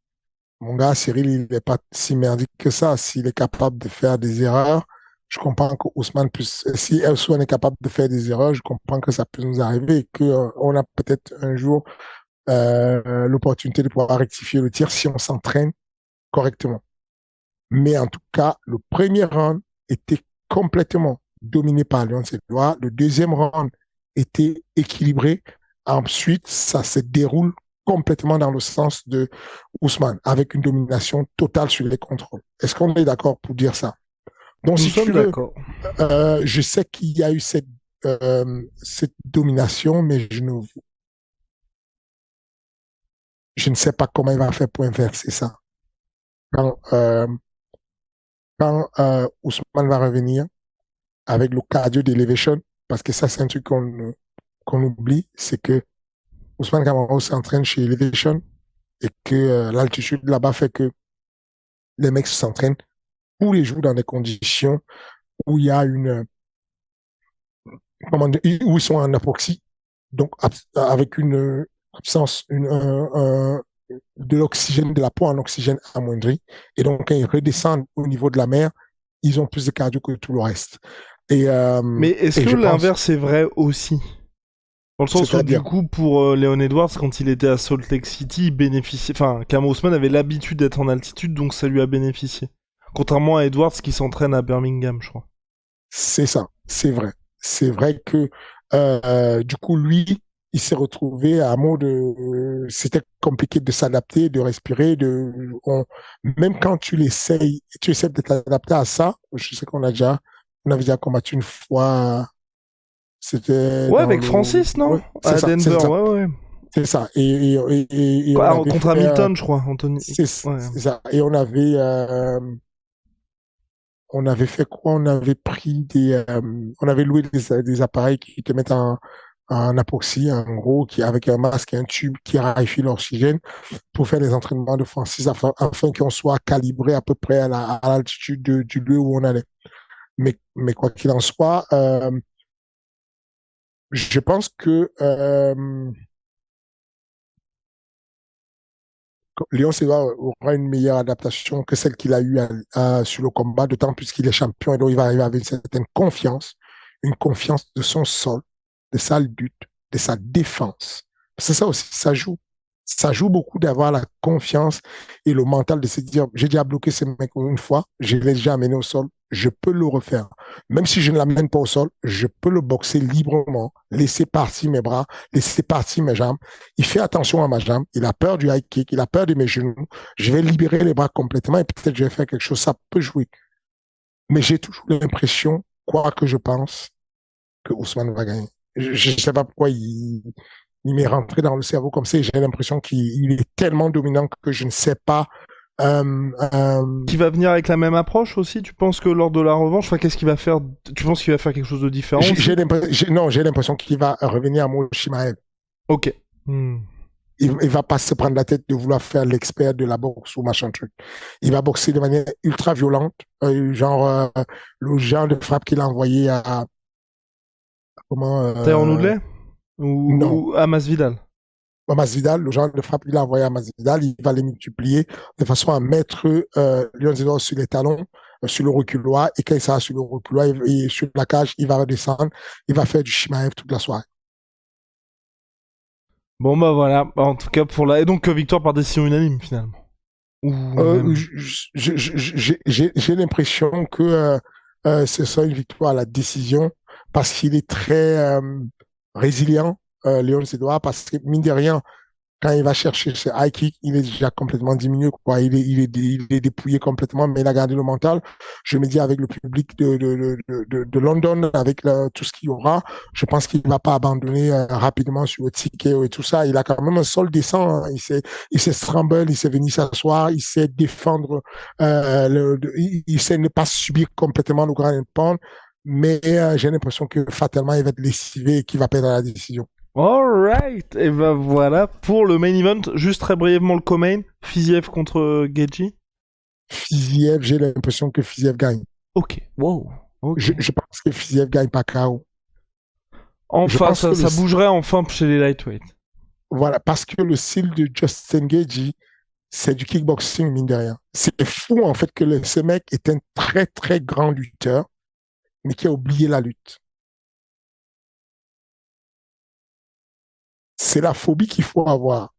mon gars, Cyril, il n'est pas si merdique que ça. S'il est capable de faire des erreurs, je comprends que Ousmane puisse, si Elson est capable de faire des erreurs, je comprends que ça peut nous arriver et qu'on a peut-être un jour l'opportunité de pouvoir rectifier le tir si on s'entraîne correctement. Mais en tout cas, le premier round était complètement dominé par Léon Sédois. Le deuxième round était équilibré. Ensuite, ça se déroule complètement dans le sens de Ousmane, avec une domination totale sur les contrôles. Est-ce qu'on est d'accord pour dire ça? Donc, Nous si sommes tu veux, d'accord. je sais qu'il y a eu cette domination, mais je ne sais pas comment il va faire pour inverser ça. Quand, euh, quand Ousmane va revenir avec le cardio d'elevation, parce que ça, c'est un truc qu'on oublie, c'est que Ousmane Camara s'entraîne chez Elevation et que l'altitude là-bas fait que les mecs s'entraînent tous les jours dans des conditions où il y a où ils sont en apoxie, donc avec une absence, de l'oxygène, de la peau en oxygène amoindri. Et donc, quand ils redescendent au niveau de la mer, ils ont plus de cardio que tout le reste. Mais est-ce Et que je pense, l'inverse est vrai aussi? Dans le sens où, du c'est-à-dire, coup, pour Léon Edwards, quand il était à Salt Lake City, il bénéficiait. Enfin, Cam Ousmane avait l'habitude d'être en altitude, donc ça lui a bénéficié. Contrairement à Edwards qui s'entraîne à Birmingham, je crois. c'est ça, c'est vrai. C'est vrai que du coup, lui, il s'est retrouvé à un mot de... C'était compliqué de s'adapter, de respirer, même quand tu essaies de t'adapter à ça, je sais on avait déjà combattu une fois, c'était Ouais, dans avec le... Francis, non? Ouais, À Denver, ouais, ouais. c'est ça. Et on avait Contre fait... Hamilton, je crois, Anthony. Ouais. c'est ça. Et on avait fait quoi? On avait loué des appareils qui te mettent en apoxie, en gros, avec un masque et un tube qui raréfie l'oxygène pour faire des entraînements de Francis afin qu'on soit calibré à peu près à l'altitude du lieu où on allait. Mais quoi qu'il en soit, je pense que Léon Silva aura une meilleure adaptation que celle qu'il a eue sur le combat, d'autant plus qu'il est champion et donc il va arriver avec une certaine confiance, une confiance de son sol, de sa lutte, de sa défense. C'est ça aussi, ça joue. Ça joue beaucoup d'avoir la confiance et le mental de se dire, j'ai déjà bloqué ce mec une fois, je l'ai déjà amené au sol, je peux le refaire. Même si je ne l'amène pas au sol, je peux le boxer librement, laisser partir mes bras, laisser partir mes jambes. Il fait attention à ma jambe, il a peur du high kick, il a peur de mes genoux. Je vais libérer les bras complètement et peut-être je vais faire quelque chose, ça peut jouer. Mais j'ai toujours l'impression, quoi que je pense, que Ousmane va gagner. Je ne sais pas pourquoi il m'est rentré dans le cerveau comme ça. J'ai l'impression qu'il est tellement dominant que je ne sais pas Qui va venir avec la même approche aussi, tu penses que lors de la revanche, enfin, qu'est-ce qu'il va faire? Tu penses qu'il va faire quelque chose de différent aussi? Non, j'ai l'impression qu'il va revenir à Shimaev. Ok. Hmm. Il va pas se prendre la tête de vouloir faire l'expert de la boxe ou machin truc. Il va boxer de manière ultra violente, le genre de frappe qu'il a envoyé à comment Tyron Woodley non, ou à Masvidal? Masvidal, le genre de frappe qu'il a envoyé à Masvidal, il va les multiplier de façon à mettre Leon Zedor sur les talons, sur le reculoir, et quand il sera sur le reculoir et sur la cage, il va redescendre, il va faire du Shimaev toute la soirée. Bon bah voilà, en tout cas pour la... Et donc victoire par décision unanime finalement. Ou même... J'ai l'impression que ce sera une victoire à la décision parce qu'il est très résilient, Léon Sédois, parce que mine de rien, quand il va chercher ce high kick, il est déjà complètement diminué, quoi. Il est dépouillé complètement, mais il a gardé le mental. Je me dis, avec le public de London, avec tout ce qu'il y aura, je pense qu'il ne va pas abandonner rapidement sur le ticket et tout ça. Il a quand même un sol décent. Hein. Il sait scramble, il sait venir s'asseoir, il sait défendre, il sait ne pas subir complètement le grand pound. Mais j'ai l'impression que fatalement, il va être lessivé et qu'il va perdre la décision. Alright, et ben voilà, pour le main event, juste très brièvement le co-main, Fiziev contre Geji. Fiziev, j'ai l'impression que Fiziev gagne. Ok, wow. Okay. Je pense que Fiziev gagne pas KO. Enfin, ça bougerait enfin chez les lightweights. Voilà, parce que le style de Justin Gaethje, c'est du kickboxing, mine de rien. C'est fou, en fait, que ce mec est un très, très grand lutteur, mais qui a oublié la lutte. C'est la phobie qu'il faut avoir.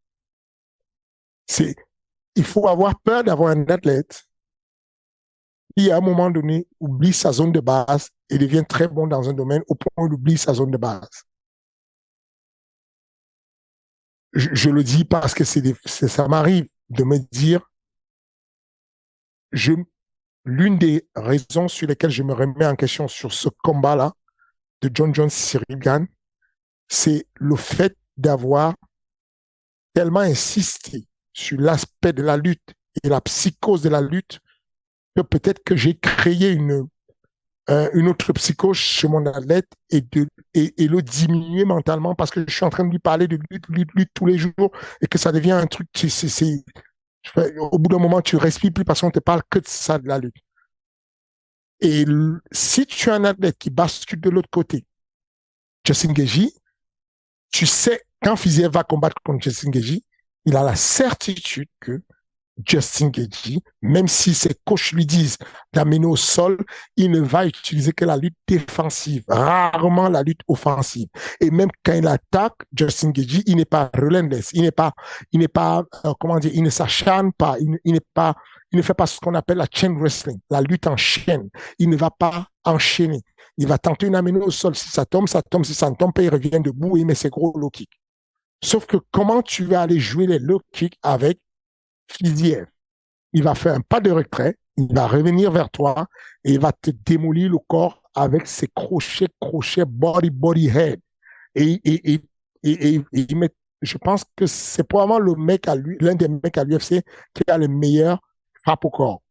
Il faut avoir peur d'avoir un athlète qui, à un moment donné, oublie sa zone de base et devient très bon dans un domaine au point où il oublie sa zone de base. Je le dis parce que ça m'arrive de me dire, l'une des raisons sur lesquelles je me remets en question sur ce combat-là de John Jones Cyril Gane, c'est le fait d'avoir tellement insisté sur l'aspect de la lutte et la psychose de la lutte que peut-être que j'ai créé une autre psychose chez mon athlète et le diminuer mentalement parce que je suis en train de lui parler de lutte tous les jours et que ça devient un truc, au bout d'un moment, tu respires plus parce qu'on te parle que de ça, de la lutte. Et si tu as un athlète qui bascule de l'autre côté, Justin Gaethje, tu sais, quand Fiziev va combattre contre Justin Gaethje, il a la certitude que Justin Gaethje, même si ses coachs lui disent d'amener au sol, il ne va utiliser que la lutte défensive, rarement la lutte offensive. Et même quand il attaque, Justin Gaethje, il n'est pas relentless, il n'est pas, comment dire, il ne s'acharne pas, il ne fait pas ce qu'on appelle la chain wrestling, la lutte en chaîne. Il ne va pas enchaîner. Il va tenter une amener au sol. Si ça tombe, ça tombe. Si ça ne tombe pas, il revient debout et il met ses gros low kicks. Sauf que comment tu vas aller jouer les low kicks avec Fiziev? Il va faire un pas de retrait, il va revenir vers toi et il va te démolir le corps avec ses crochets, body, head. Il met, je pense que c'est probablement l'un des mecs à l'UFC qui a le meilleur frappe au corps.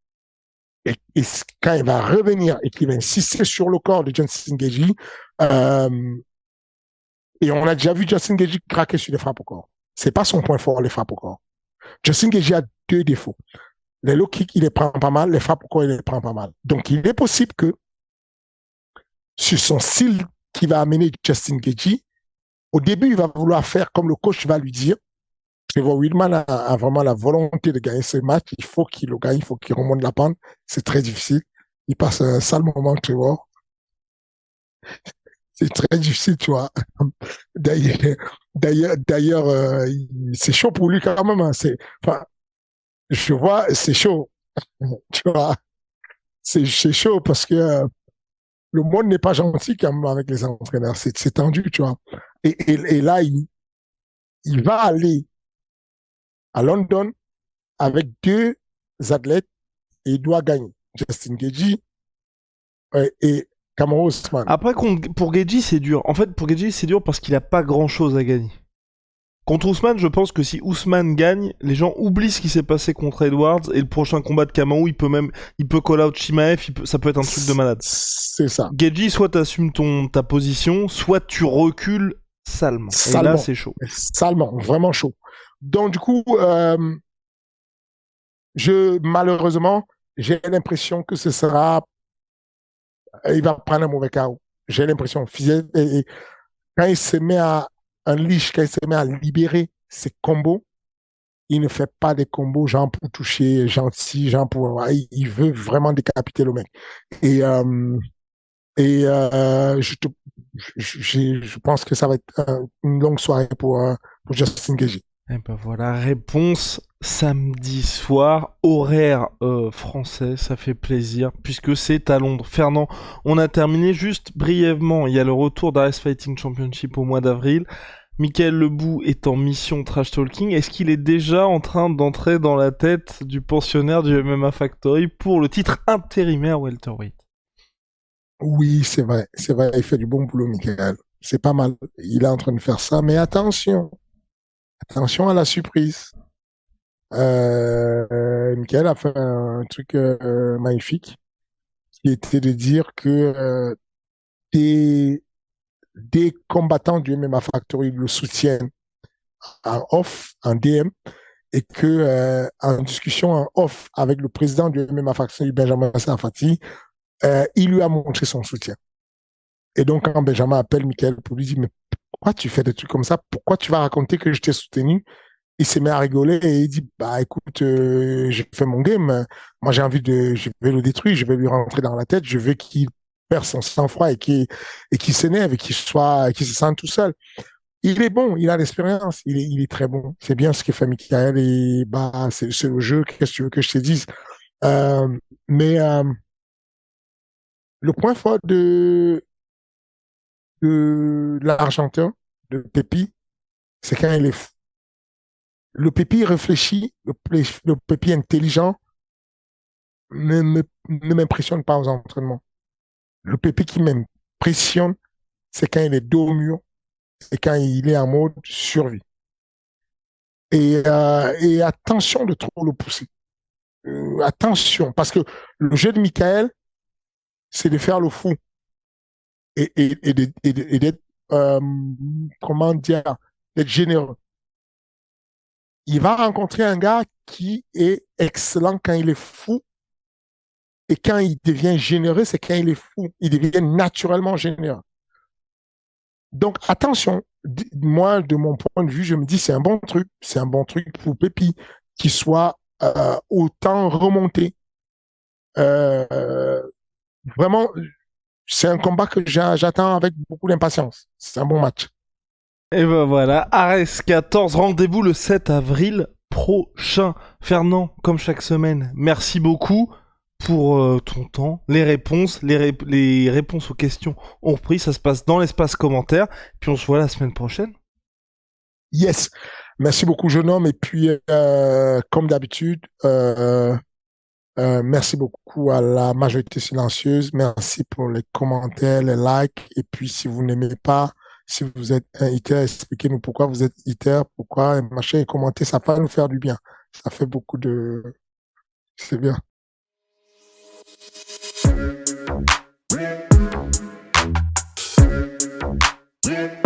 Et quand il va revenir et qu'il va insister sur le corps de Justin Gaethje, et on a déjà vu Justin Gaethje craquer sur les frappes au corps. C'est pas son point fort, les frappes au corps. Justin Gaethje a deux défauts. Les low kicks, il les prend pas mal, les frappes au corps, il les prend pas mal. Donc, il est possible que sur son style qui va amener Justin Gaethje, au début, il va vouloir faire comme le coach va lui dire. Trevor Whitman a vraiment la volonté de gagner ce match. Il faut qu'il le gagne, il faut qu'il remonte la pente. C'est très difficile. Il passe un sale moment, Trevor. C'est très difficile, tu vois. D'ailleurs, c'est chaud pour lui quand même. Hein. Enfin, je vois, c'est chaud. Tu vois, c'est chaud parce que le monde n'est pas gentil quand même avec les entraîneurs. C'est tendu, tu vois. Et là, il va aller à London avec deux athlètes et il doit gagner. Justin Gaethje et Kamaru Usman. Après, pour Gaethje, c'est dur. En fait, pour Gaethje, c'est dur parce qu'il a pas grand-chose à gagner. Contre Ousmane, je pense que si Ousmane gagne, les gens oublient ce qui s'est passé contre Edwards et le prochain combat de Kamau, il peut call out Chimaev, ça peut être un truc de malade. C'est ça. Geji, soit t'assumes ta position, soit tu recules salement. Et là, c'est chaud. Salement, vraiment chaud. Donc, du coup, malheureusement, j'ai l'impression que ce sera, il va prendre un mauvais KO. J'ai l'impression. Et quand il se met à unleash, quand il se met à libérer ses combos, il ne fait pas des combos genre pour toucher, gentil, genre pour. Il veut vraiment décapiter le mec. Et, je pense que ça va être une longue soirée pour Justin Gaethje. Et ben voilà, réponse samedi soir, horaire français, ça fait plaisir, puisque c'est à Londres. Fernand, on a terminé juste brièvement, il y a le retour d'Ares Fighting Championship au mois d'avril. Michael Lebou est en mission Trash Talking. Est-ce qu'il est déjà en train d'entrer dans la tête du pensionnaire du MMA Factory pour le titre intérimaire welterweight? Oui, c'est vrai, il fait du bon boulot, Michael. C'est pas mal, il est en train de faire ça, mais attention à la surprise. Michael a fait un truc magnifique, qui était de dire que des combattants du MMA Factory le soutiennent en off, en DM, et que en discussion en off avec le président du MMA Factory, Benjamin Sarfati, il lui a montré son soutien. Et donc, quand Benjamin appelle Michael pour lui dire, mais pourquoi tu fais des trucs comme ça? Pourquoi tu vas raconter que je t'ai soutenu? Il s'est mis à rigoler et il dit, bah écoute, j'ai fait mon game. Moi, je vais le détruire, je vais lui rentrer dans la tête, je veux qu'il perd son sang-froid et qu'il s'énerve et qu'il se sente tout seul. Il est bon, il a l'expérience, il est très bon. C'est bien ce que fait Michael et bah c'est le jeu. Qu'est-ce que tu veux que je te dise? Euh, mais le point fort de l'Argentin, de Pépi, c'est quand il est fou. Le Pépi réfléchit, le Pépi intelligent ne m'impressionne pas aux entraînements. Le Pépi qui m'impressionne, c'est quand il est dos au mur et quand il est en mode survie. Et attention de trop le pousser. Attention, parce que le jeu de Michael, c'est de faire le fou et d'être, comment dire, d'être généreux. Il va rencontrer un gars qui est excellent quand il est fou et quand il devient généreux, c'est quand il est fou. Il devient naturellement généreux. Donc, attention, moi, de mon point de vue, je me dis, c'est un bon truc. C'est un bon truc pour Pépi, qui soit autant remonté. Vraiment, c'est un combat que j'attends avec beaucoup d'impatience. C'est un bon match. Et ben voilà, Ares 14, rendez-vous le 7 avril prochain. Fernand, comme chaque semaine, merci beaucoup pour ton temps, les réponses, les réponses aux questions ont repris, ça se passe dans l'espace commentaire, puis on se voit la semaine prochaine. Yes, merci beaucoup jeune homme, et puis comme d'habitude, merci beaucoup à la majorité silencieuse, merci pour les commentaires, les likes, et puis si vous n'aimez pas, si vous êtes un hater, expliquez-nous pourquoi vous êtes hater, pourquoi, et machin, et commentez, ça va nous faire du bien, ça fait beaucoup de... c'est bien. Yeah.